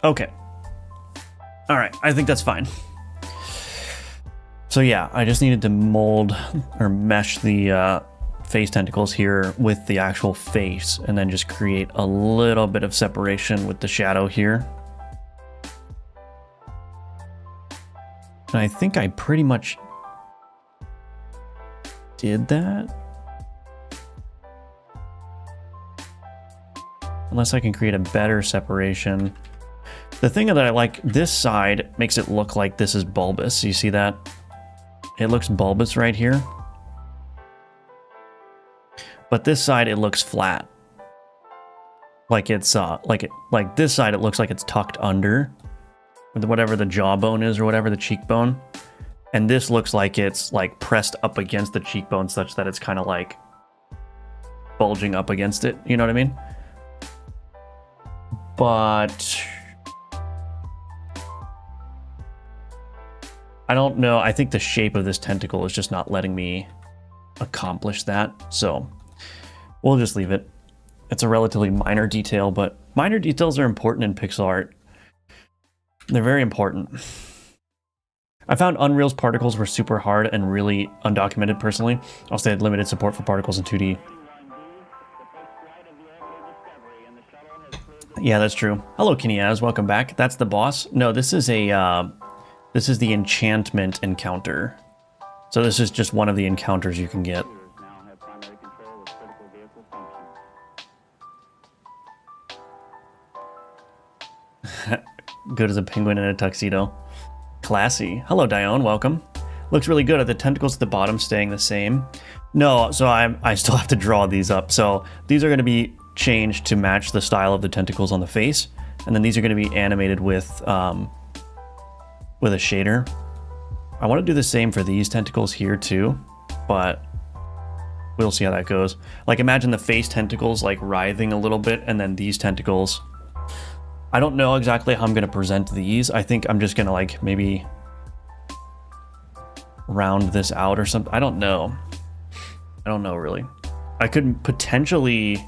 Okay. All right, I think that's fine. So yeah, I just needed to mold or mesh the face tentacles here with the actual face and then just create a little bit of separation with the shadow here. And I think I pretty much did that. Unless I can create a better separation. The thing that I like, this side makes it look like this is bulbous. You see that? It looks bulbous right here. But this side, it looks flat. Like it's, like this side, it looks like it's tucked under. Whatever the jawbone is or whatever, the cheekbone. And this looks like it's like pressed up against the cheekbone such that it's kind of like bulging up against it. You know what I mean? But I don't know. I think the shape of this tentacle is just not letting me accomplish that. So we'll just leave it. It's a relatively minor detail, but minor details are important in pixel art. They're very important. I found Unreal's particles were super hard and really undocumented personally. Also, they had limited support for particles in 2D. Yeah, that's true. Hello, Kineaz. Welcome back. That's the boss. No, this is a this is the enchantment encounter. So this is just one of the encounters you can get. Good as a penguin in a tuxedo. Classy. Hello, Dione. Welcome. Looks really good. Are the tentacles at the bottom staying the same? No, so I still have to draw these up. So these are going to be changed to match the style of the tentacles on the face, and then these are going to be animated with a shader. I want to do the same for these tentacles here too, but we'll see how that goes. Like, imagine the face tentacles like writhing a little bit, and then these tentacles. I don't know exactly how I'm going to present these. I think I'm just going to like maybe round this out or something. I don't know. I don't know really. I could potentially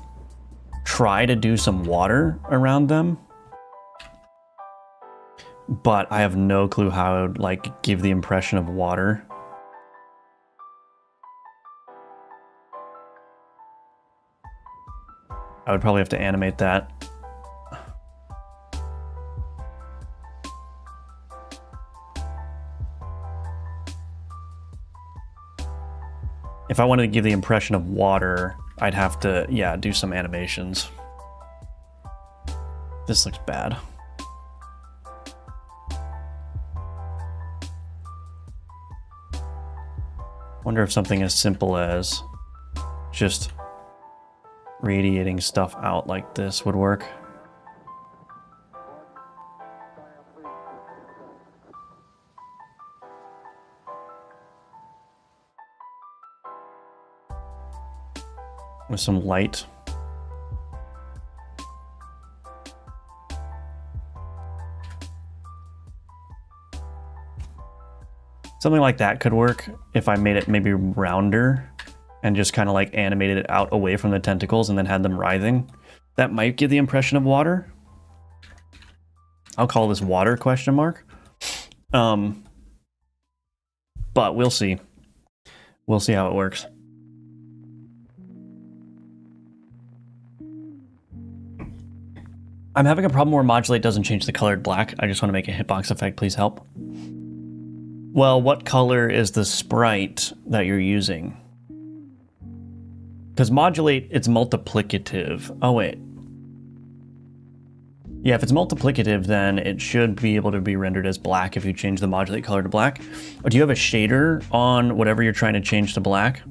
try to do some water around them, but I have no clue how I would like give the impression of water. I would probably have to animate that. If I wanted to give the impression of water, I'd have to, yeah, do some animations. This looks bad. Wonder if something as simple as just radiating stuff out like this would work. With some light. Something like that could work if I made it maybe rounder and just kind of like animated it out away from the tentacles and then had them writhing. That might give the impression of water. I'll call this water question mark. But we'll see. We'll see how it works. I'm having a problem where modulate doesn't change the colored black. I just want to make a hitbox effect. Please help. Well, what color is the sprite that you're using? Because modulate, it's multiplicative. Oh, wait. Yeah, if it's multiplicative, then it should be able to be rendered as black if you change the modulate color to black. Or do you have a shader on whatever you're trying to change to black?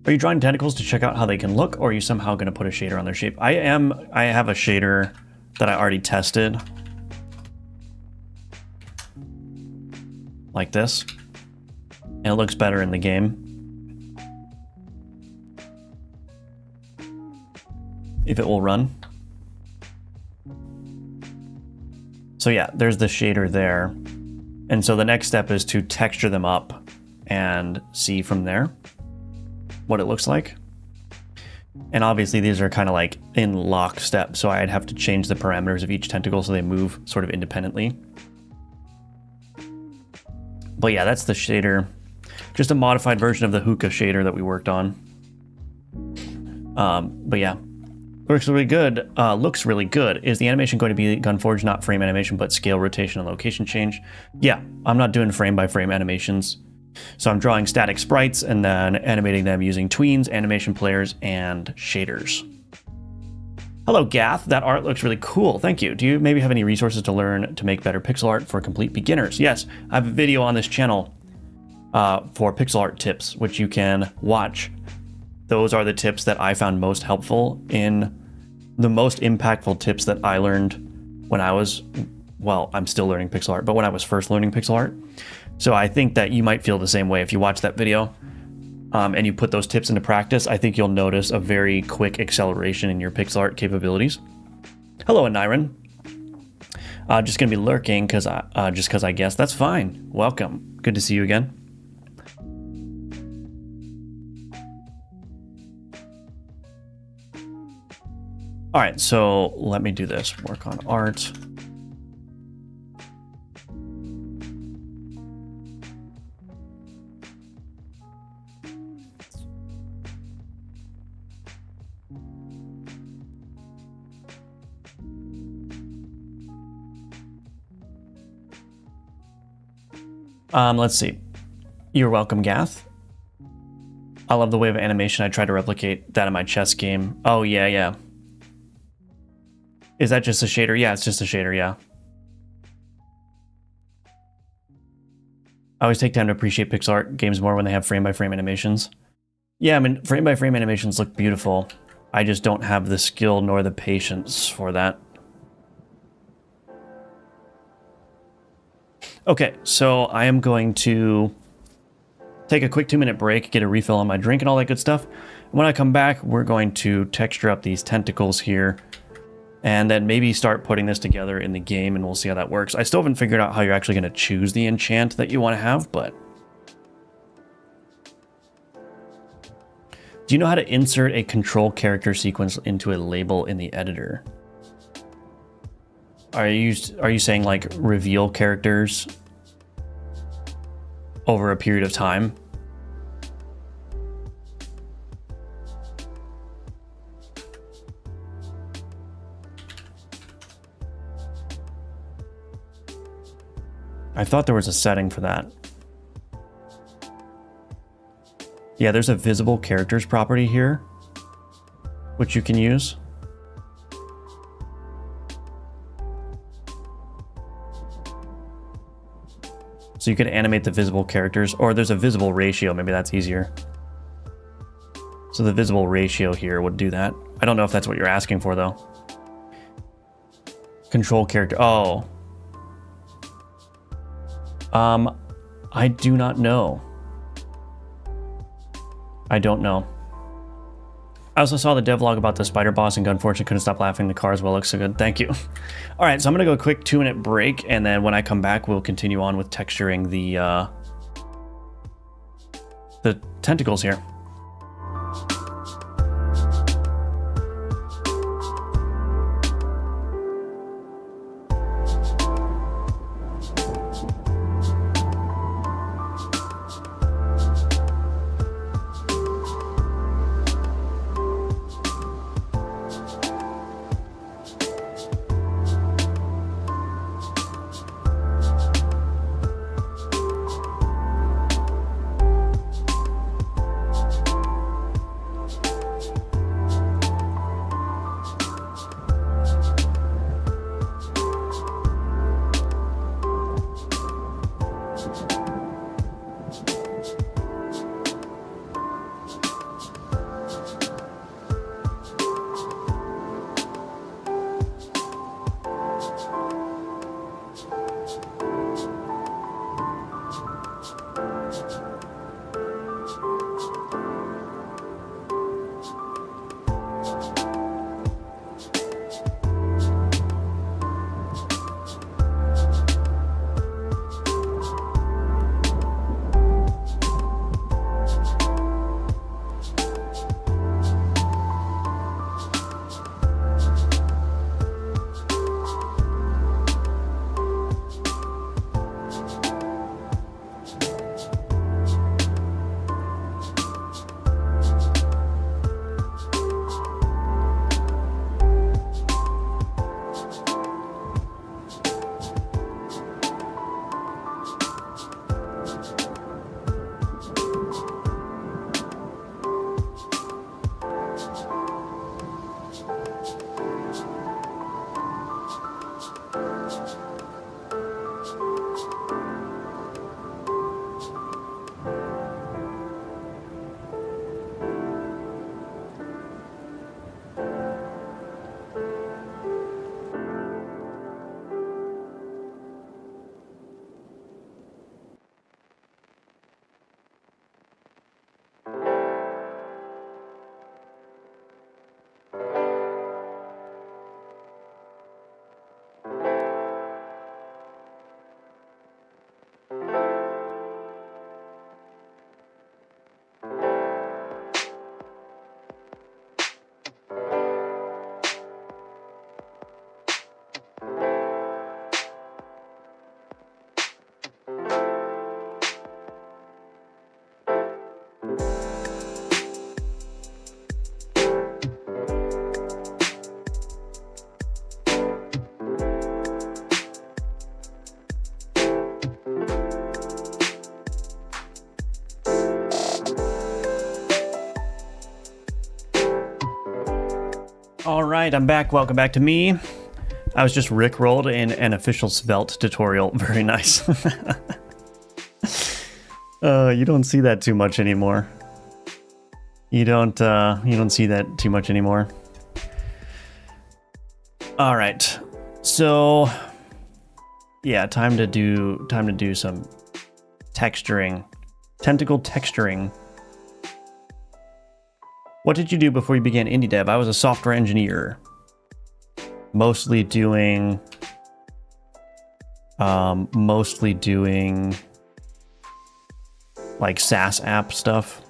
Are you drawing tentacles to check out how they can look, or are you somehow going to put a shader on their shape? I have a shader that I already tested. Like this. And it looks better in the game. If it will run. So yeah, there's the shader there. And so the next step is to texture them up and see from there what it looks like. And obviously these are kind of like in lockstep, so I'd have to change the parameters of each tentacle so they move sort of independently. But yeah, that's the shader. Just a modified version of the hookah shader that we worked on. But yeah, looks really good. Looks really good. Is the animation going to be Gunforge, not frame animation, but scale, rotation, and location change? Yeah, I'm not doing frame by frame animations. So I'm drawing static sprites and then animating them using tweens, animation players, and shaders. Hello, Gath. That art looks really cool. Thank you. Do you maybe have any resources to learn to make better pixel art for complete beginners? Yes, I have a video on this channel for pixel art tips, which you can watch. Those are the tips that I found most helpful in the most impactful tips that I learned when I was, well, I'm still learning pixel art, but when I was first learning pixel art. So I think that you might feel the same way if you watch that video and you put those tips into practice. I think you'll notice a very quick acceleration in your pixel art capabilities. Hello, Aniran. Just gonna be lurking because I guess. That's fine. Welcome. Good to see you again. All right, so let me do this. Work on art. Let's see. You're welcome, Gath. I love the way of animation. I tried to replicate that in my chess game. Oh, yeah. Is that just a shader? Yeah, it's just a shader, yeah. I always take time to appreciate pixel art games more when they have frame-by-frame animations. Yeah, I mean, frame-by-frame animations look beautiful. I just don't have the skill nor the patience for that. Okay, so I am going to take a quick 2-minute break, get a refill on my drink and all that good stuff. When I come back, we're going to texture up these tentacles here and then maybe start putting this together in the game, and we'll see how that works. I still haven't figured out how you're actually going to choose the enchant that you want to have, but... Do you know how to insert a control character sequence into a label in the editor? Are you saying like reveal characters over a period of time? I thought there was a setting for that. Yeah, there's a visible characters property here, which you can use. So you could animate the visible characters, or there's a visible ratio, maybe that's easier. So the visible ratio here would do that. I don't know if that's what you're asking for though. Control character, oh. I do not know. I don't know. I also saw the devlog about the spider boss and Gunfortune couldn't stop laughing. The car as well looks so good. Thank you. All right, so I'm gonna go a quick 2-minute break, and then when I come back, we'll continue on with texturing the tentacles here. All right, I'm back. Welcome back to me. I was just rickrolled in an official Svelte tutorial. Very nice. You don't see that too much anymore. You don't see that too much anymore. All right, so yeah, time to do some texturing, tentacle texturing. What did you do before you began indie dev? I was a software engineer, mostly doing like SaaS app stuff.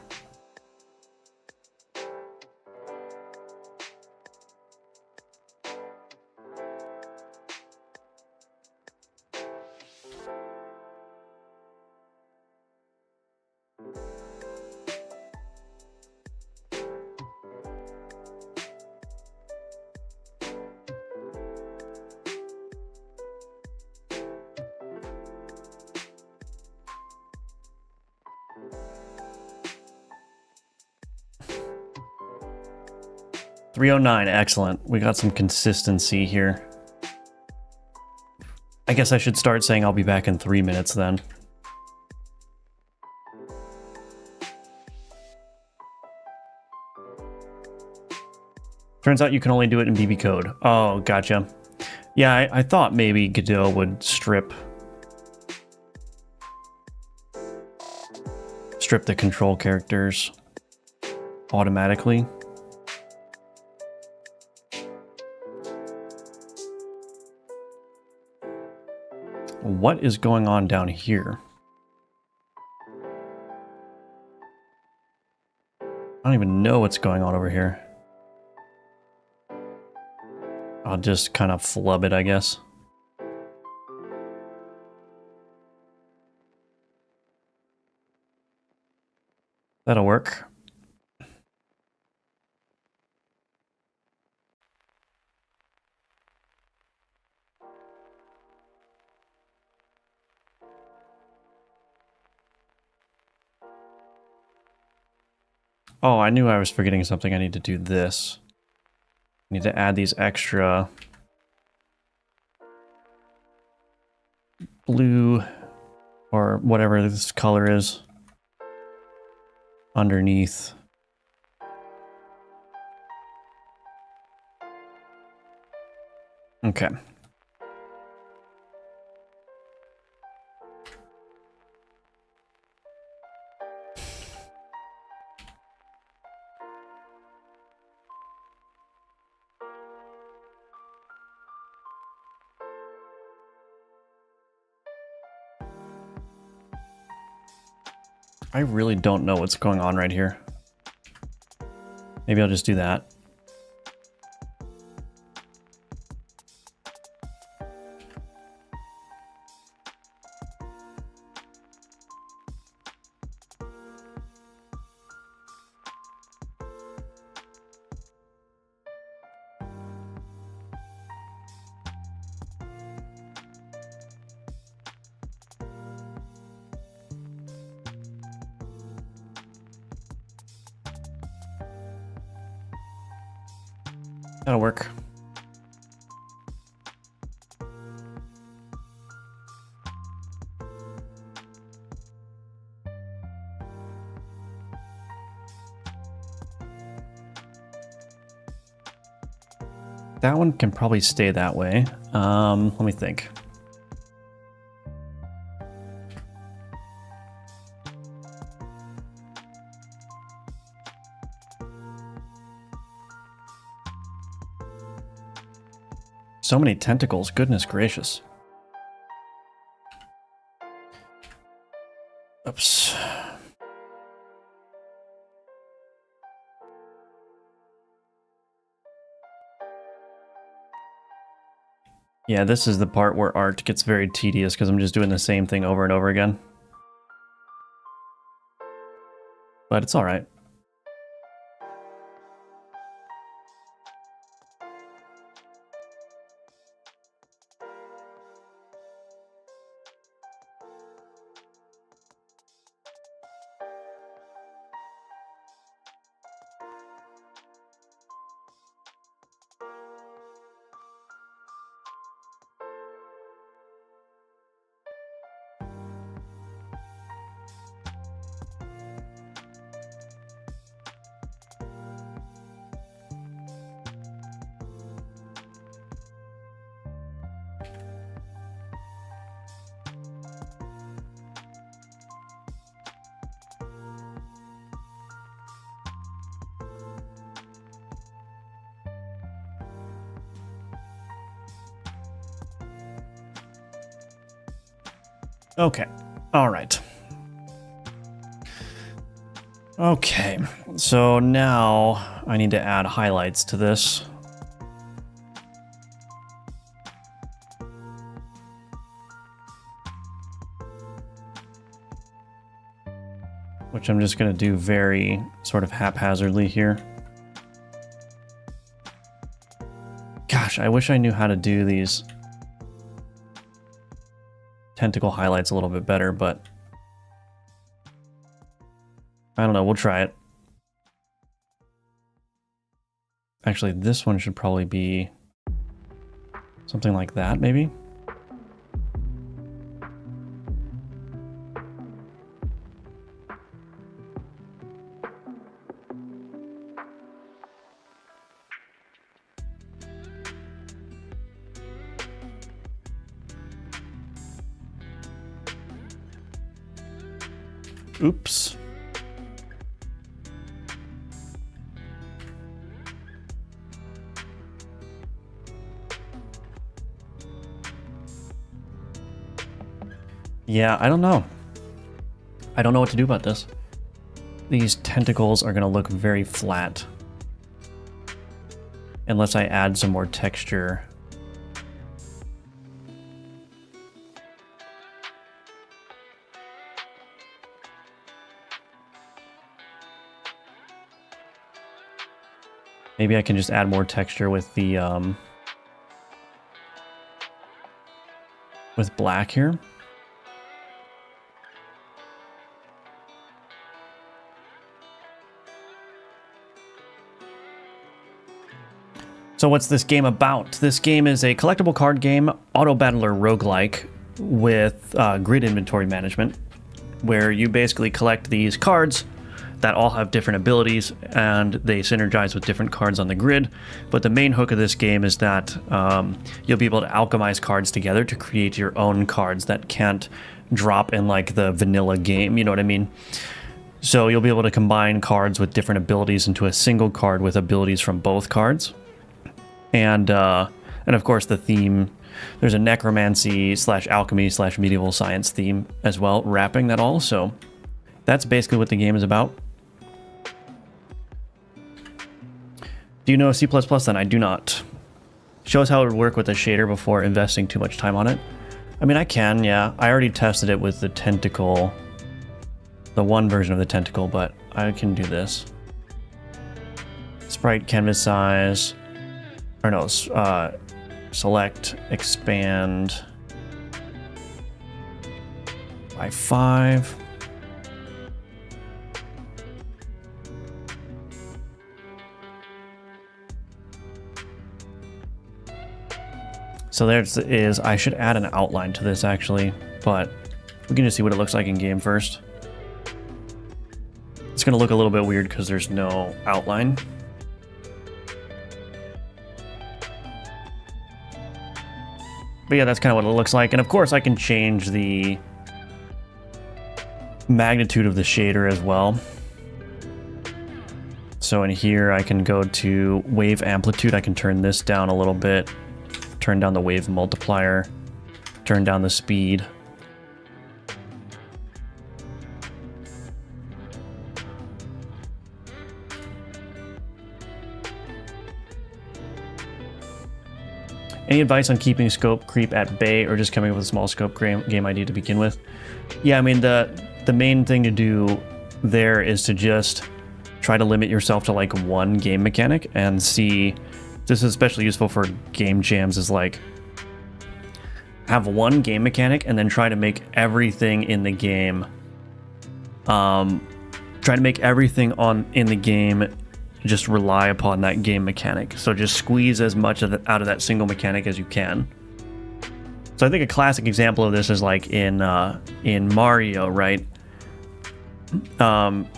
$309, excellent. We got some consistency here. I guess I should start saying I'll be back in 3 minutes then. Turns out you can only do it in BB code. Oh, gotcha. Yeah, I thought maybe Godot would strip the control characters automatically. What is going on down here? I don't even know what's going on over here. I'll just kind of flub it, I guess. That'll work. Oh, I knew I was forgetting something. I need to do this. I need to add these extra blue or whatever this color is underneath. Okay. I really don't know what's going on right here. Maybe I'll just do that. That'll work. That one can probably stay that way. Let me think. So many tentacles, goodness gracious. Oops. Yeah, this is the part where art gets very tedious because I'm just doing the same thing over and over again. But it's all right. Okay. All right. Okay. So now I need to add highlights to this. Which I'm just going to do very sort of haphazardly here. Gosh, I wish I knew how to do these tentacle highlights a little bit better, but I don't know, we'll try it. Actually, this one should probably be something like that, maybe? Oops. Yeah, I don't know. I don't know what to do about this. These tentacles are going to look very flat unless I add some more texture. Maybe I can just add more texture with the with black here. So what's this game about? This game is a collectible card game, auto battler roguelike with grid inventory management, where you basically collect these cards that all have different abilities and they synergize with different cards on the grid. But the main hook of this game is that you'll be able to alchemize cards together to create your own cards that can't drop in like the vanilla game, you know what I mean? So you'll be able to combine cards with different abilities into a single card with abilities from both cards. And of course the theme, there's a necromancy / alchemy / medieval science theme as well, wrapping that all. So that's basically what the game is about. Do you know C++ then? I do not. Show us how it would work with a shader before investing too much time on it. I mean, I can, yeah. I already tested it with the Tentacle, the one version of the Tentacle, but I can do this. Sprite canvas size, or no, select, expand by 5. So there it is. I should add an outline to this actually, but we can just see what it looks like in game first. It's going to look a little bit weird because there's no outline. But yeah, that's kind of what it looks like. And of course I can change the magnitude of the shader as well. So in here I can go to wave amplitude. I can turn this down a little bit. Turn down the wave multiplier, turn down the speed. Any advice on keeping scope creep at bay or just coming up with a small scope game idea to begin with? Yeah, I mean, the main thing to do there is to just try to limit yourself to like one game mechanic and see. This is especially useful for game jams, is like have one game mechanic and then try to make everything in the game in the game just rely upon that game mechanic. So just squeeze as much out of that single mechanic as you can. So I think a classic example of this is like in Mario, right? I'm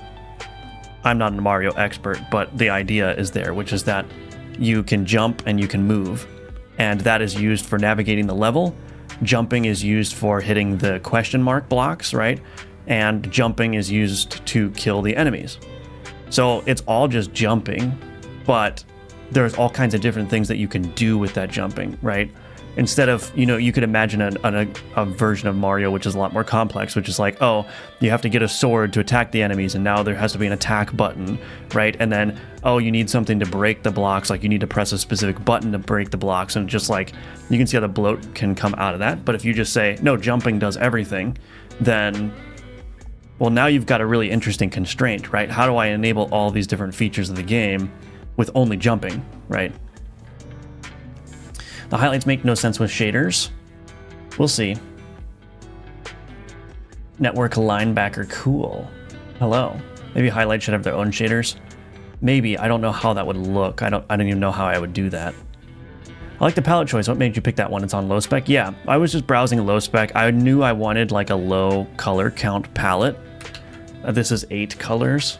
not a Mario expert, but the idea is there, which is that you can jump and you can move, and that is used for navigating the level. Jumping is used for hitting the question mark blocks, right? And jumping is used to kill the enemies. So it's all just jumping, but there's all kinds of different things that you can do with that jumping, right? Instead of, you know, you could imagine a version of Mario which is a lot more complex, which is like, oh, you have to get a sword to attack the enemies, and now there has to be an attack button, right? And then, oh, you need something to break the blocks, like you need to press a specific button to break the blocks, and just like, you can see how the bloat can come out of that. But if you just say, no, jumping does everything, then, well, now you've got a really interesting constraint, right? How do I enable all these different features of the game with only jumping, right? The highlights make no sense with shaders. We'll see. Network linebacker, cool. Hello. Maybe highlights should have their own shaders. Maybe, I don't know how that would look. I don't even know how I would do that. I like the palette choice. What made you pick that one? It's on low spec? Yeah, I was just browsing low spec. I knew I wanted like a low color count palette. This is 8 colors.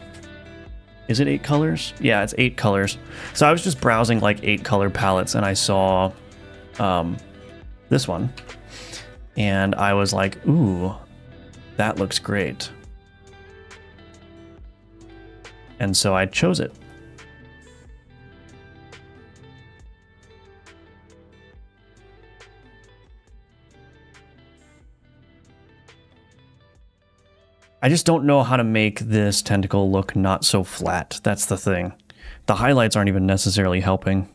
Is it 8 colors? Yeah, it's 8 colors. So I was just browsing like 8 color palettes, and I saw this one, and I was like, ooh, that looks great. And so I chose it. I just don't know how to make this tentacle look not so flat. That's the thing. The highlights aren't even necessarily helping.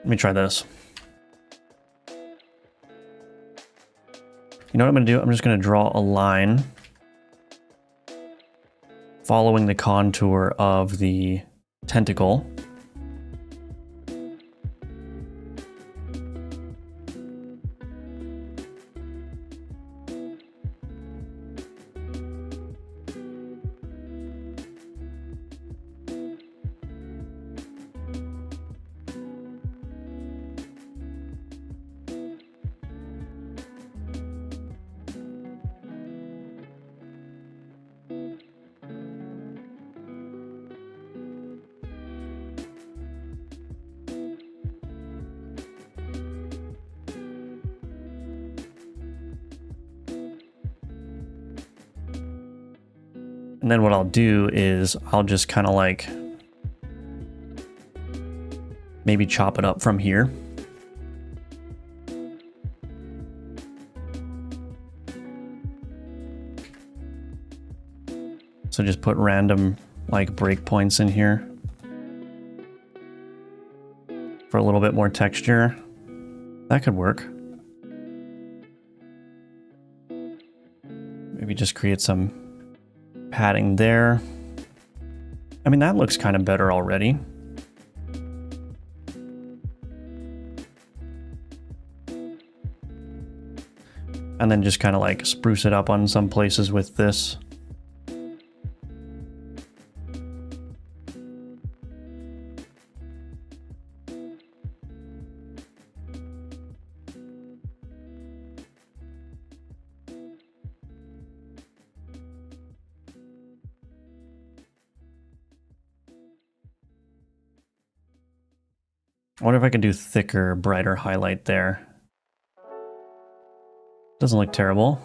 Let me try this. You know what I'm going to do? I'm just going to draw a line following the contour of the tentacle. And then what I'll do is I'll just kind of like maybe chop it up from here. So just put random like breakpoints in here for a little bit more texture. That could work. Maybe just create some padding there. I mean, that looks kind of better already. And then just kind of like spruce it up on some places with this. I wonder if I can do thicker, brighter highlight there. Doesn't look terrible.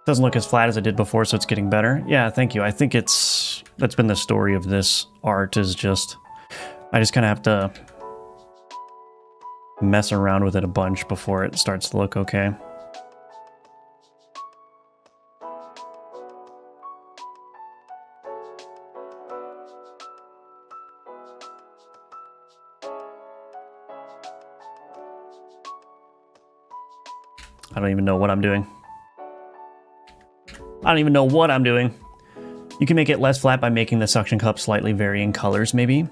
Doesn't look as flat as it did before, so it's getting better. Yeah, thank you. I think that's been the story of this art, is just, I just kind of have to mess around with it a bunch before it starts to look okay. I don't even know what I'm doing. I don't even know what I'm doing. You can make it less flat by making the suction cup slightly varying colors, maybe.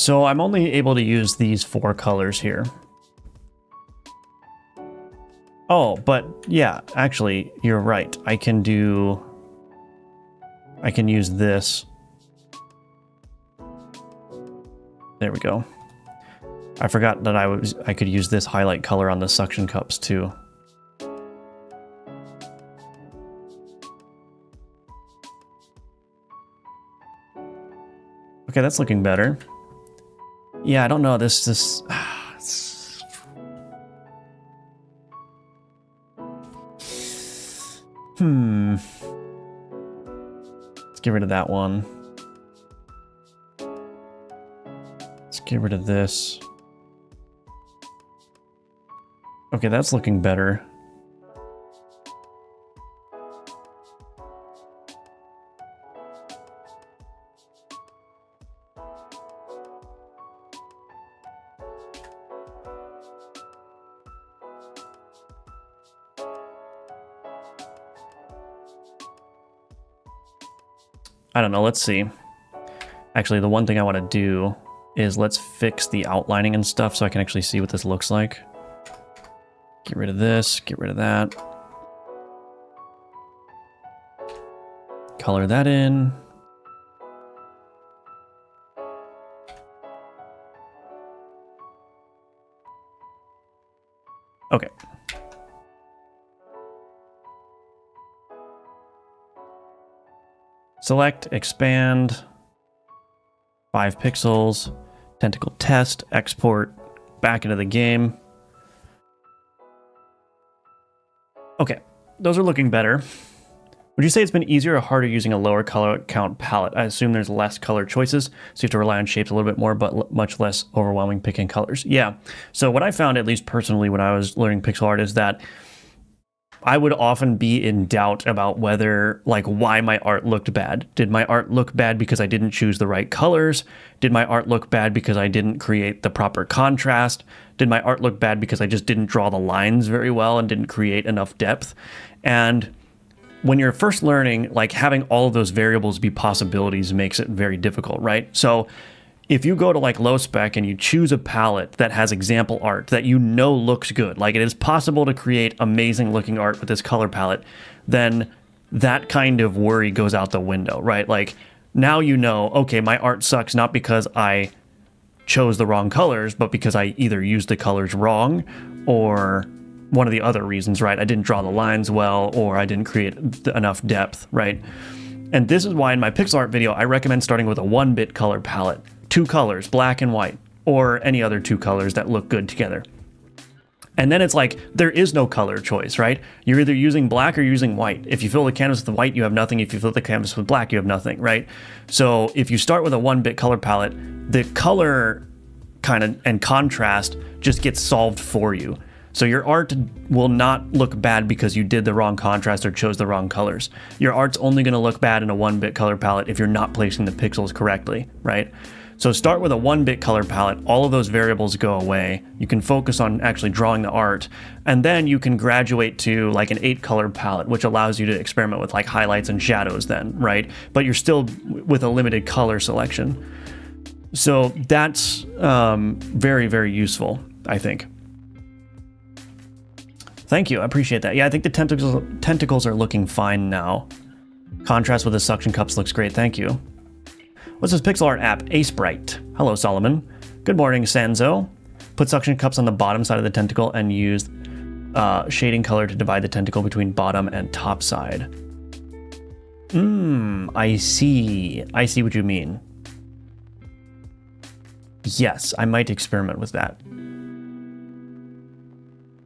So I'm only able to use these 4 colors here. Oh, but yeah, actually, you're right. I can use this. There we go. I forgot that I could use this highlight color on the suction cups too. Okay, that's looking better. Yeah, I don't know. This Let's get rid of that one. Let's get rid of this. Okay, that's looking better. I don't know, let's see. Actually, the one thing I want to do is let's fix the outlining and stuff so I can actually see what this looks like. Get rid of this, get rid of that. Color that in. Okay. Select, expand, 5 pixels, tentacle test, export, back into the game. Okay, those are looking better. Would you say it's been easier or harder using a lower color count palette? I assume there's less color choices, so you have to rely on shapes a little bit more, but much less overwhelming picking colors. Yeah, so what I found, at least personally, when I was learning pixel art is that I would often be in doubt about whether, like, why my art looked bad. Did my art look bad because I didn't choose the right colors? Did my art look bad because I didn't create the proper contrast? Did my art look bad because I just didn't draw the lines very well and didn't create enough depth? And when you're first learning, like, having all of those variables be possibilities makes it very difficult, right? So if you go to like low spec and you choose a palette that has example art that you know looks good, like it is possible to create amazing looking art with this color palette, then that kind of worry goes out the window, right? Like now you know, okay, my art sucks not because I chose the wrong colors, but because I either used the colors wrong or one of the other reasons, right? I didn't draw the lines well, or I didn't create enough depth, right? And this is why in my pixel art video, I recommend starting with a 1-bit color palette. 2 colors, black and white, or any other 2 colors that look good together. And then it's like, there is no color choice, right? You're either using black or using white. If you fill the canvas with white, you have nothing. If you fill the canvas with black, you have nothing, right? So if you start with a 1-bit color palette, the color kind of and contrast just gets solved for you. So your art will not look bad because you did the wrong contrast or chose the wrong colors. Your art's only gonna look bad in a 1-bit color palette if you're not placing the pixels correctly, right? So start with a 1-bit color palette, all of those variables go away. You can focus on actually drawing the art, and then you can graduate to like an 8-color palette, which allows you to experiment with like highlights and shadows then, right? But you're still with a limited color selection. So that's very, very useful, I think. Thank you, I appreciate that. Yeah, I think the tentacles are looking fine now. Contrast with the suction cups looks great, thank you. What's this pixel art app? Acebright. Hello, Solomon. Good morning, Sanzo. Put suction cups on the bottom side of the tentacle and use shading color to divide the tentacle between bottom and top side. I see. I see what you mean. Yes, I might experiment with that.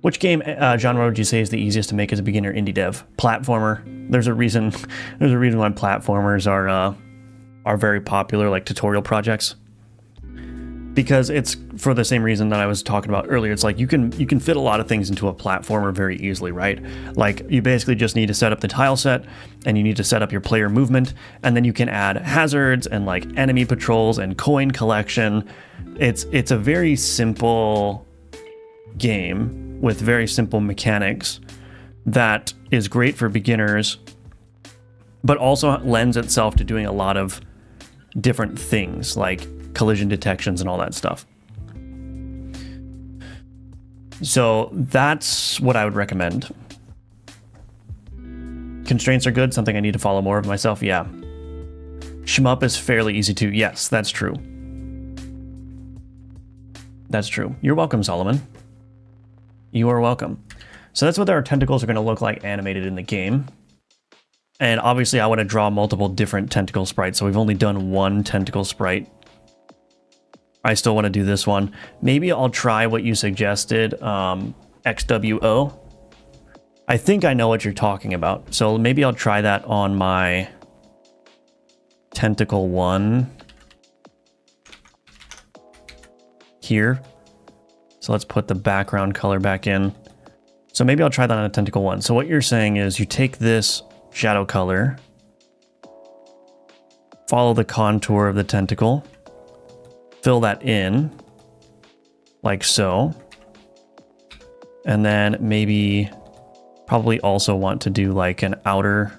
Which game genre would you say is the easiest to make as a beginner indie dev? Platformer. There's a reason. There's a reason why platformers are very popular, like tutorial projects, because it's for the same reason that I was talking about earlier. It's like you can fit a lot of things into a platformer very easily, right? Like you basically just need to set up the tile set, and you need to set up your player movement, and then you can add hazards and like enemy patrols and coin collection. It's a very simple game with very simple mechanics that is great for beginners, but also lends itself to doing a lot of different things like collision detections and all that stuff. So that's what I would recommend. Constraints are good, something I need to follow more of myself, yeah. Shmup is fairly easy to, yes, that's true. That's true. You're welcome, Solomon. You are welcome. So that's what our tentacles are going to look like animated in the game. And obviously I want to draw multiple different tentacle sprites, so we've only done one tentacle sprite. I still want to do this one. Maybe I'll try what you suggested, XWO. I think I know what you're talking about. So maybe I'll try that on my Tentacle 1 here. So let's put the background color back in. So maybe I'll try that on a Tentacle 1. So what you're saying is you take this shadow color, follow the contour of the tentacle, fill that in like so, and then maybe probably also want to do like an outer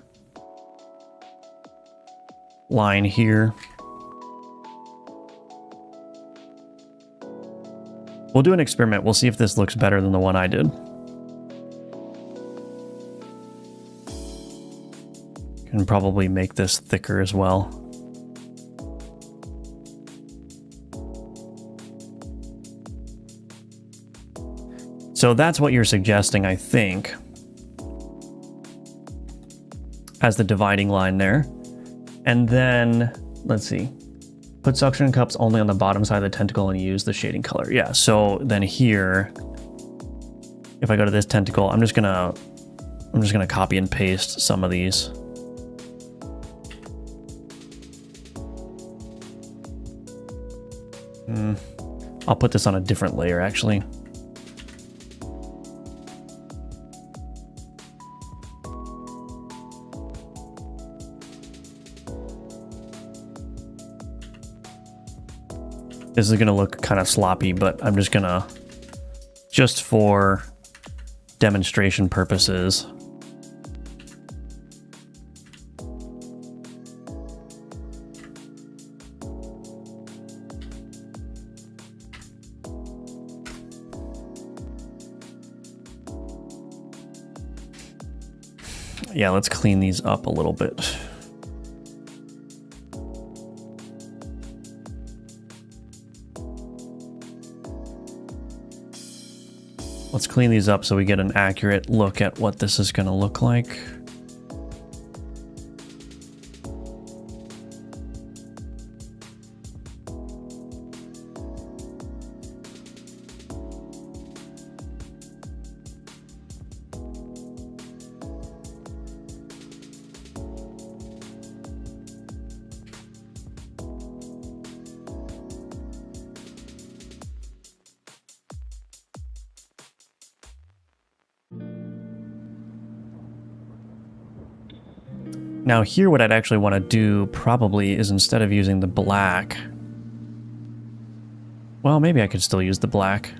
line here. We'll do an experiment. We'll see if this looks better than the one I did. Can probably make this thicker as well. So that's what you're suggesting, I think, as the dividing line there. And then, let's see, put suction cups only on the bottom side of the tentacle and use the shading color. Yeah, so then here, if I go to this tentacle, I'm just gonna copy and paste some of these. I'll put this on a different layer, actually. This is going to look kind of sloppy, but I'm just going to, just for demonstration purposes, yeah, let's clean these up a little bit. Let's clean these up so we get an accurate look at what this is going to look like. Now here, what I'd actually want to do probably is, instead of using the black, well, maybe I could still use the black,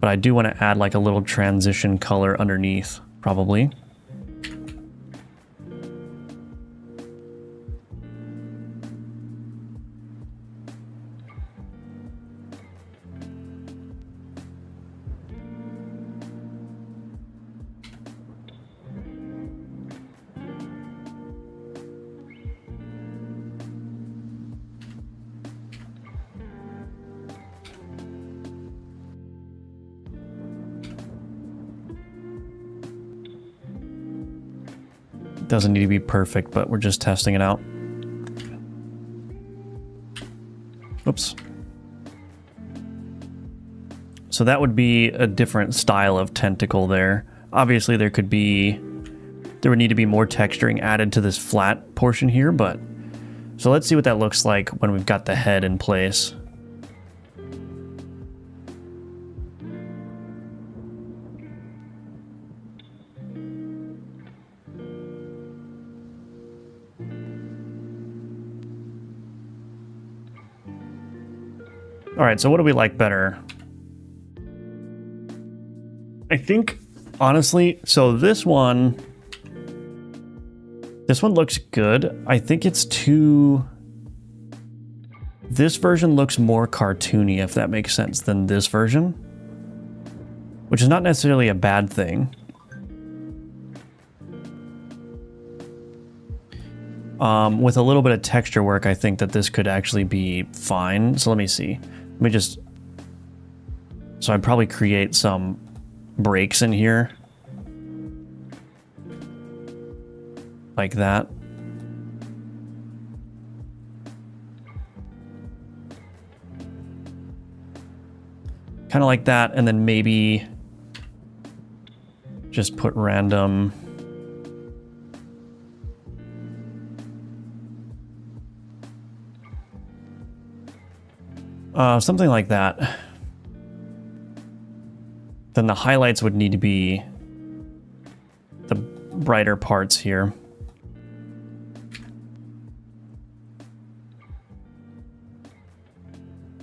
but I do want to add like a little transition color underneath, probably. Doesn't need to be perfect, but we're just testing it out. Oops. So that would be a different style of tentacle there. Obviously there would need to be more texturing added to this flat portion here, but so let's see what that looks like when we've got the head in place. All right, so what do we like better? I think, honestly, so this one looks good. I think it's too This version looks more cartoony, if that makes sense, than this version, which is not necessarily a bad thing. With a little bit of texture work, I think that this could actually be fine. So let me see. Let me just... So I'd probably create some breaks in here. Like that. Kind of like that, and then maybe just put random... something like that. Then the highlights would need to be the brighter parts here.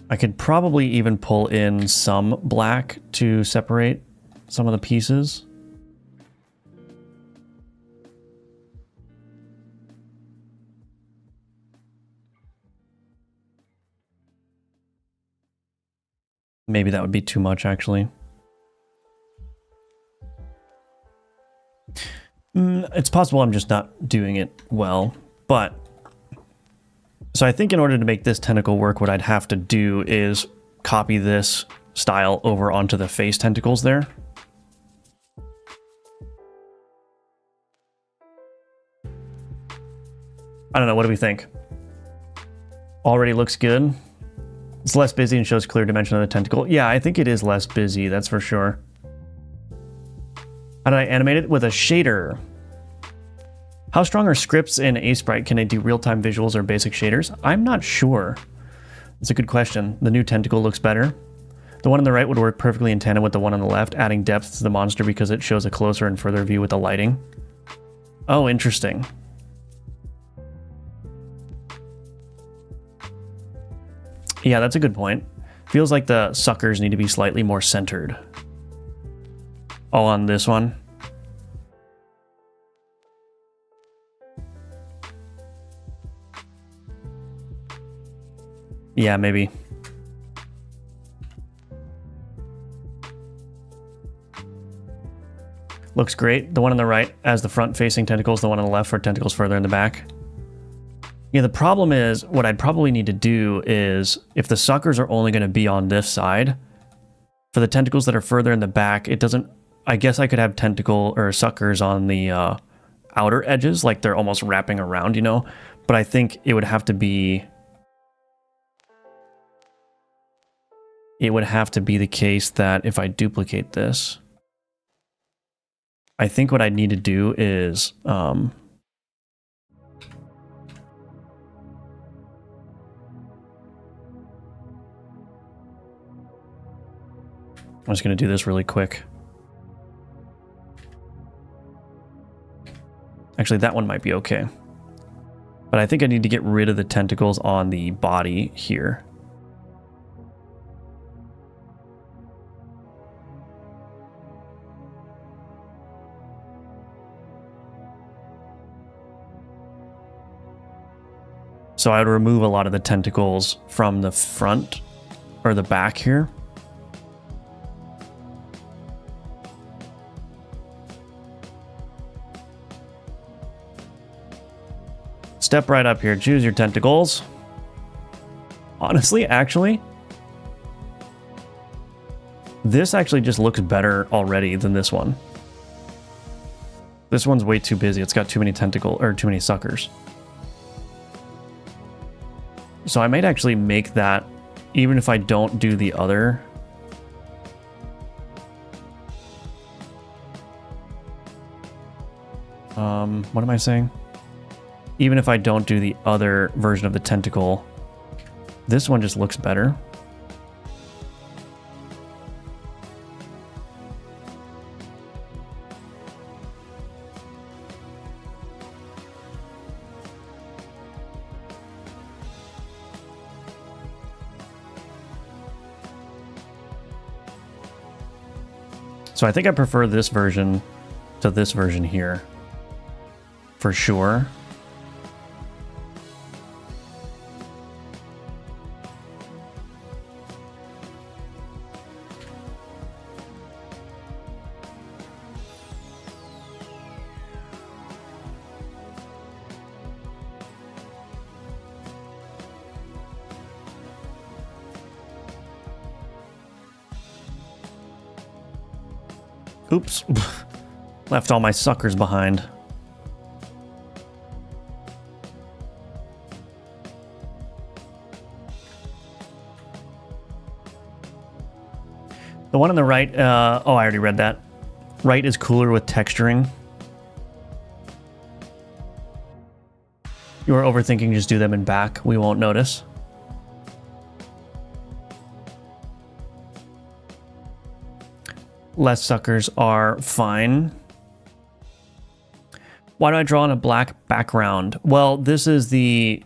I could probably even pull in some black to separate some of the pieces. Maybe that would be too much, actually. It's possible I'm just not doing it well, but... So I think in order to make this tentacle work, what I'd have to do is copy this style over onto the face tentacles there. I don't know, what do we think? Already looks good. It's less busy and shows clear dimension of the tentacle. Yeah, I think it is less busy, that's for sure. How did I animate it? With a shader. How strong are scripts in Aseprite? Can they do real-time visuals or basic shaders? I'm not sure. It's a good question. The new tentacle looks better. The one on the right would work perfectly in tandem with the one on the left, adding depth to the monster because it shows a closer and further view with the lighting. Oh, interesting. Yeah, that's a good point. Feels like the suckers need to be slightly more centered. All on this one. Yeah, maybe. Looks great. The one on the right as the front-facing tentacles, the one on the left for tentacles further in the back. Yeah, the problem is, what I'd probably need to do is, if the suckers are only going to be on this side, for the tentacles that are further in the back, it doesn't... I guess I could have tentacle or suckers on the outer edges, like they're almost wrapping around, you know? But I think it would have to be... It would have to be the case that if I duplicate this, I think what I need to do is... I'm just going to do this really quick. Actually, that one might be okay. But I think I need to get rid of the tentacles on the body here. So I would remove a lot of the tentacles from the front or the back here. Step right up here, choose your tentacles. Honestly, actually, this actually just looks better already than this one. This one's way too busy. It's got too many too many suckers. So I might actually make that, even if I don't do the other. What am I saying? Even if I don't do the other version of the tentacle, this one just looks better. So I think I prefer this version to this version here, for sure. Oops. Left all my suckers behind. The one on the right, oh, I already read that. Right is cooler with texturing. You are overthinking, just do them in back. We won't notice. Less suckers are fine. Why do I draw on a black background? Well, this is a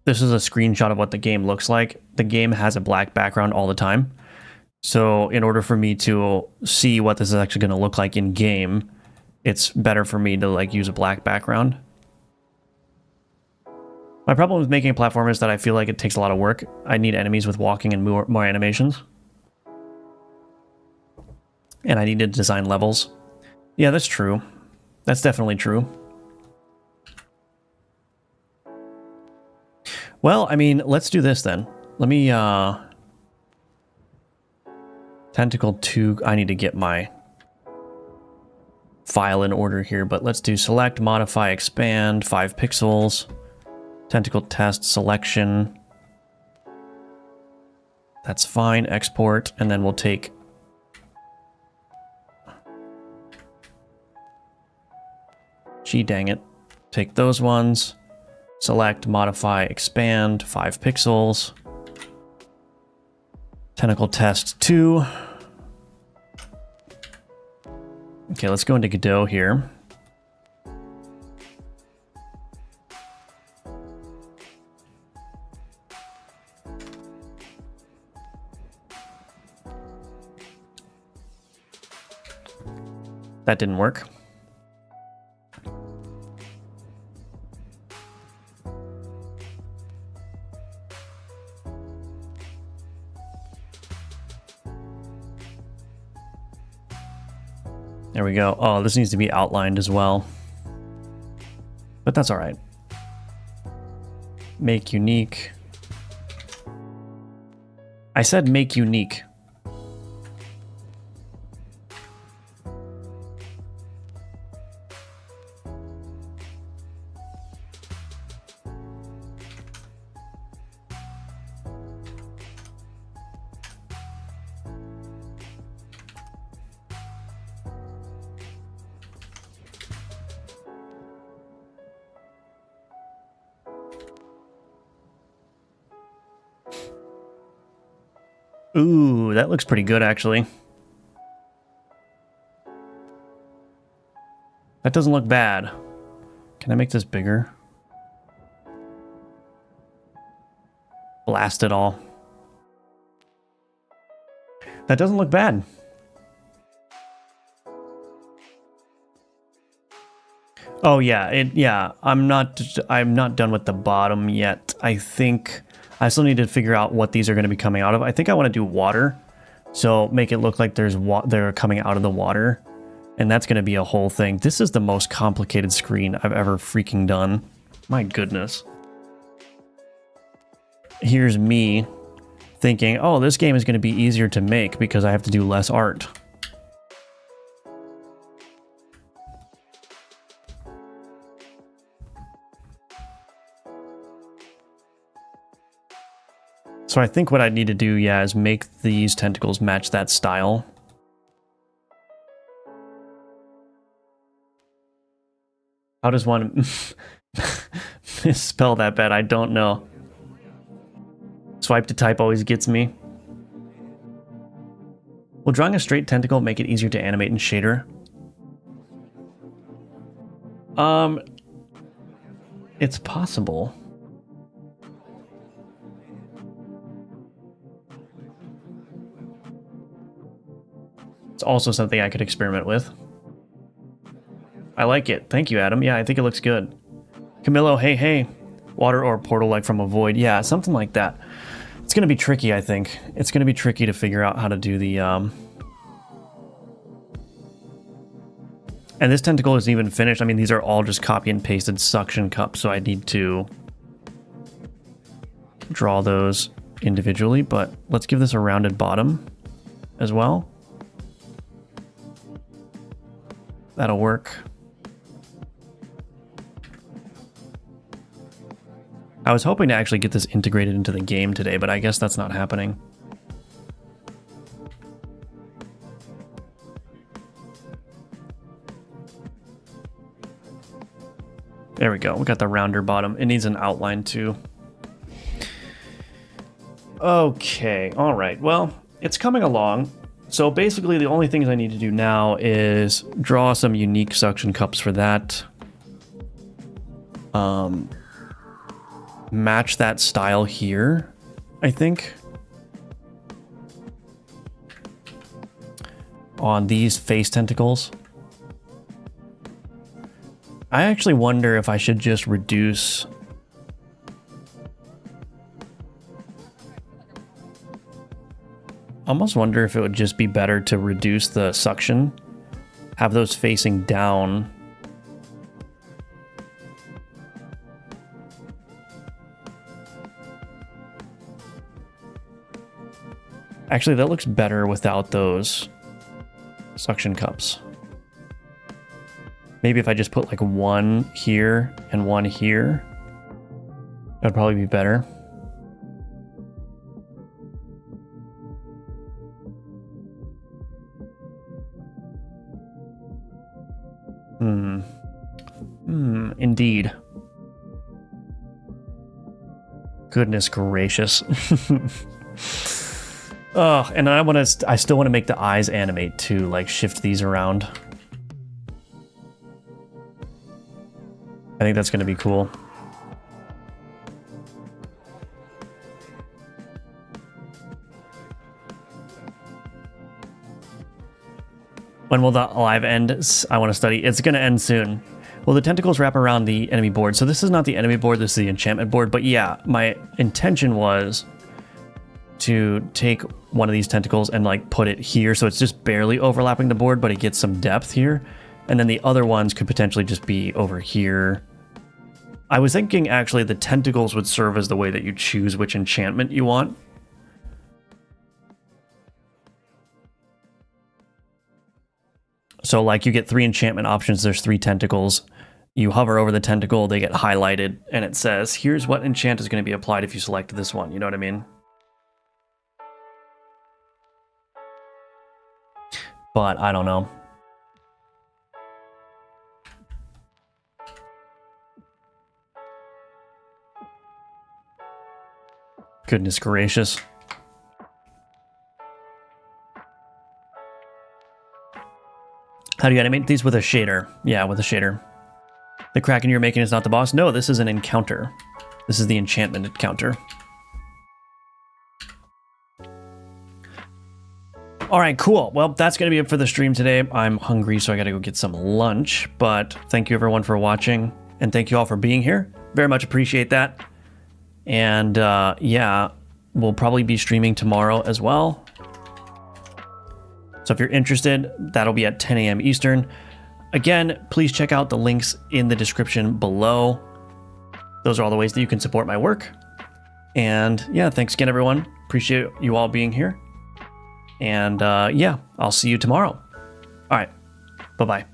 screenshot of what the game looks like. The game has a black background all the time. So in order for me to see what this is actually going to look like in game, it's better for me to like use a black background. My problem with making a platform is that I feel like it takes a lot of work. I need enemies with walking and more animations. And I need to design levels. Yeah, that's true. That's definitely true. Well, I mean, let's do this then. Let me, Tentacle 2, I need to get my file in order here, but let's do select, modify, expand, 5 pixels, tentacle test, selection. That's fine, export, and then we'll take gee dang it. Take those ones, select, modify, expand, 5 pixels, tentacle test 2. Okay, let's go into Godot here. That didn't work. There we go. Oh, this needs to be outlined as well. But that's all right. Make unique. I said make unique. Ooh, that looks pretty good, actually. That doesn't look bad. Can I make this bigger? Blast it all. That doesn't look bad. Oh yeah, yeah. I'm not done with the bottom yet. I think I still need to figure out what these are going to be coming out of. I think I want to do water. So make it look like they're coming out of the water. And that's going to be a whole thing. This is the most complicated screen I've ever freaking done. My goodness. Here's me thinking, oh, this game is going to be easier to make because I have to do less art. So I think what I need to do, yeah, is make these tentacles match that style. How does one misspell that bad? I don't know. Swipe to type always gets me. Will drawing a straight tentacle make it easier to animate in shader? It's possible. It's also something I could experiment with. I like it. Thank you, Adam. Yeah, I think it looks good. Camillo, hey, hey. Water or portal like from a void. Yeah, something like that. It's going to be tricky, I think. It's going to be tricky to figure out how to do the... And this tentacle isn't even finished. I mean, these are all just copy and pasted suction cups, so I need to draw those individually. But let's give this a rounded bottom as well. that'll work. I was hoping to actually get this integrated into the game today, but I guess that's not happening. There we go. We got the rounder bottom. It needs an outline too. Okay. All right. Well, it's coming along. So basically the only things I need to do now is draw some unique suction cups for that. Match that style here, I think. On these face tentacles. I actually wonder if I should just reduce... I almost wonder if it would just be better to reduce the suction, have those facing down. Actually, that looks better without those suction cups. Maybe if I just put like one here and one here, that'd probably be better. Indeed. Goodness gracious. Oh, and I still want to make the eyes animate too, like shift these around. I think that's going to be cool. When will the live end? I want to study. It's going to end soon. Will the tentacles wrap around the enemy board? So this is not the enemy board, this is the enchantment board. But yeah, my intention was to take one of these tentacles and like put it here. So it's just barely overlapping the board, but it gets some depth here. And then the other ones could potentially just be over here. I was thinking actually the tentacles would serve as the way that you choose which enchantment you want. So like you get 3 enchantment options, there's 3 tentacles. You hover over the tentacle, they get highlighted, and it says, here's what enchant is going to be applied if you select this one. You know what I mean? But I don't know. Goodness gracious. How do you animate these? With a shader? Yeah, with a shader. The Kraken you're making is not the boss? No, this is an encounter. This is the enchantment encounter. All right, cool. Well, that's going to be it for the stream today. I'm hungry, so I got to go get some lunch. But thank you, everyone, for watching. And thank you all for being here. Very much appreciate that. And yeah, we'll probably be streaming tomorrow as well. So if you're interested, that'll be at 10 a.m. Eastern. Again, please check out the links in the description below. Those are all the ways that you can support my work. And yeah, thanks again, everyone. Appreciate you all being here. And yeah, I'll see you tomorrow. All right, bye-bye.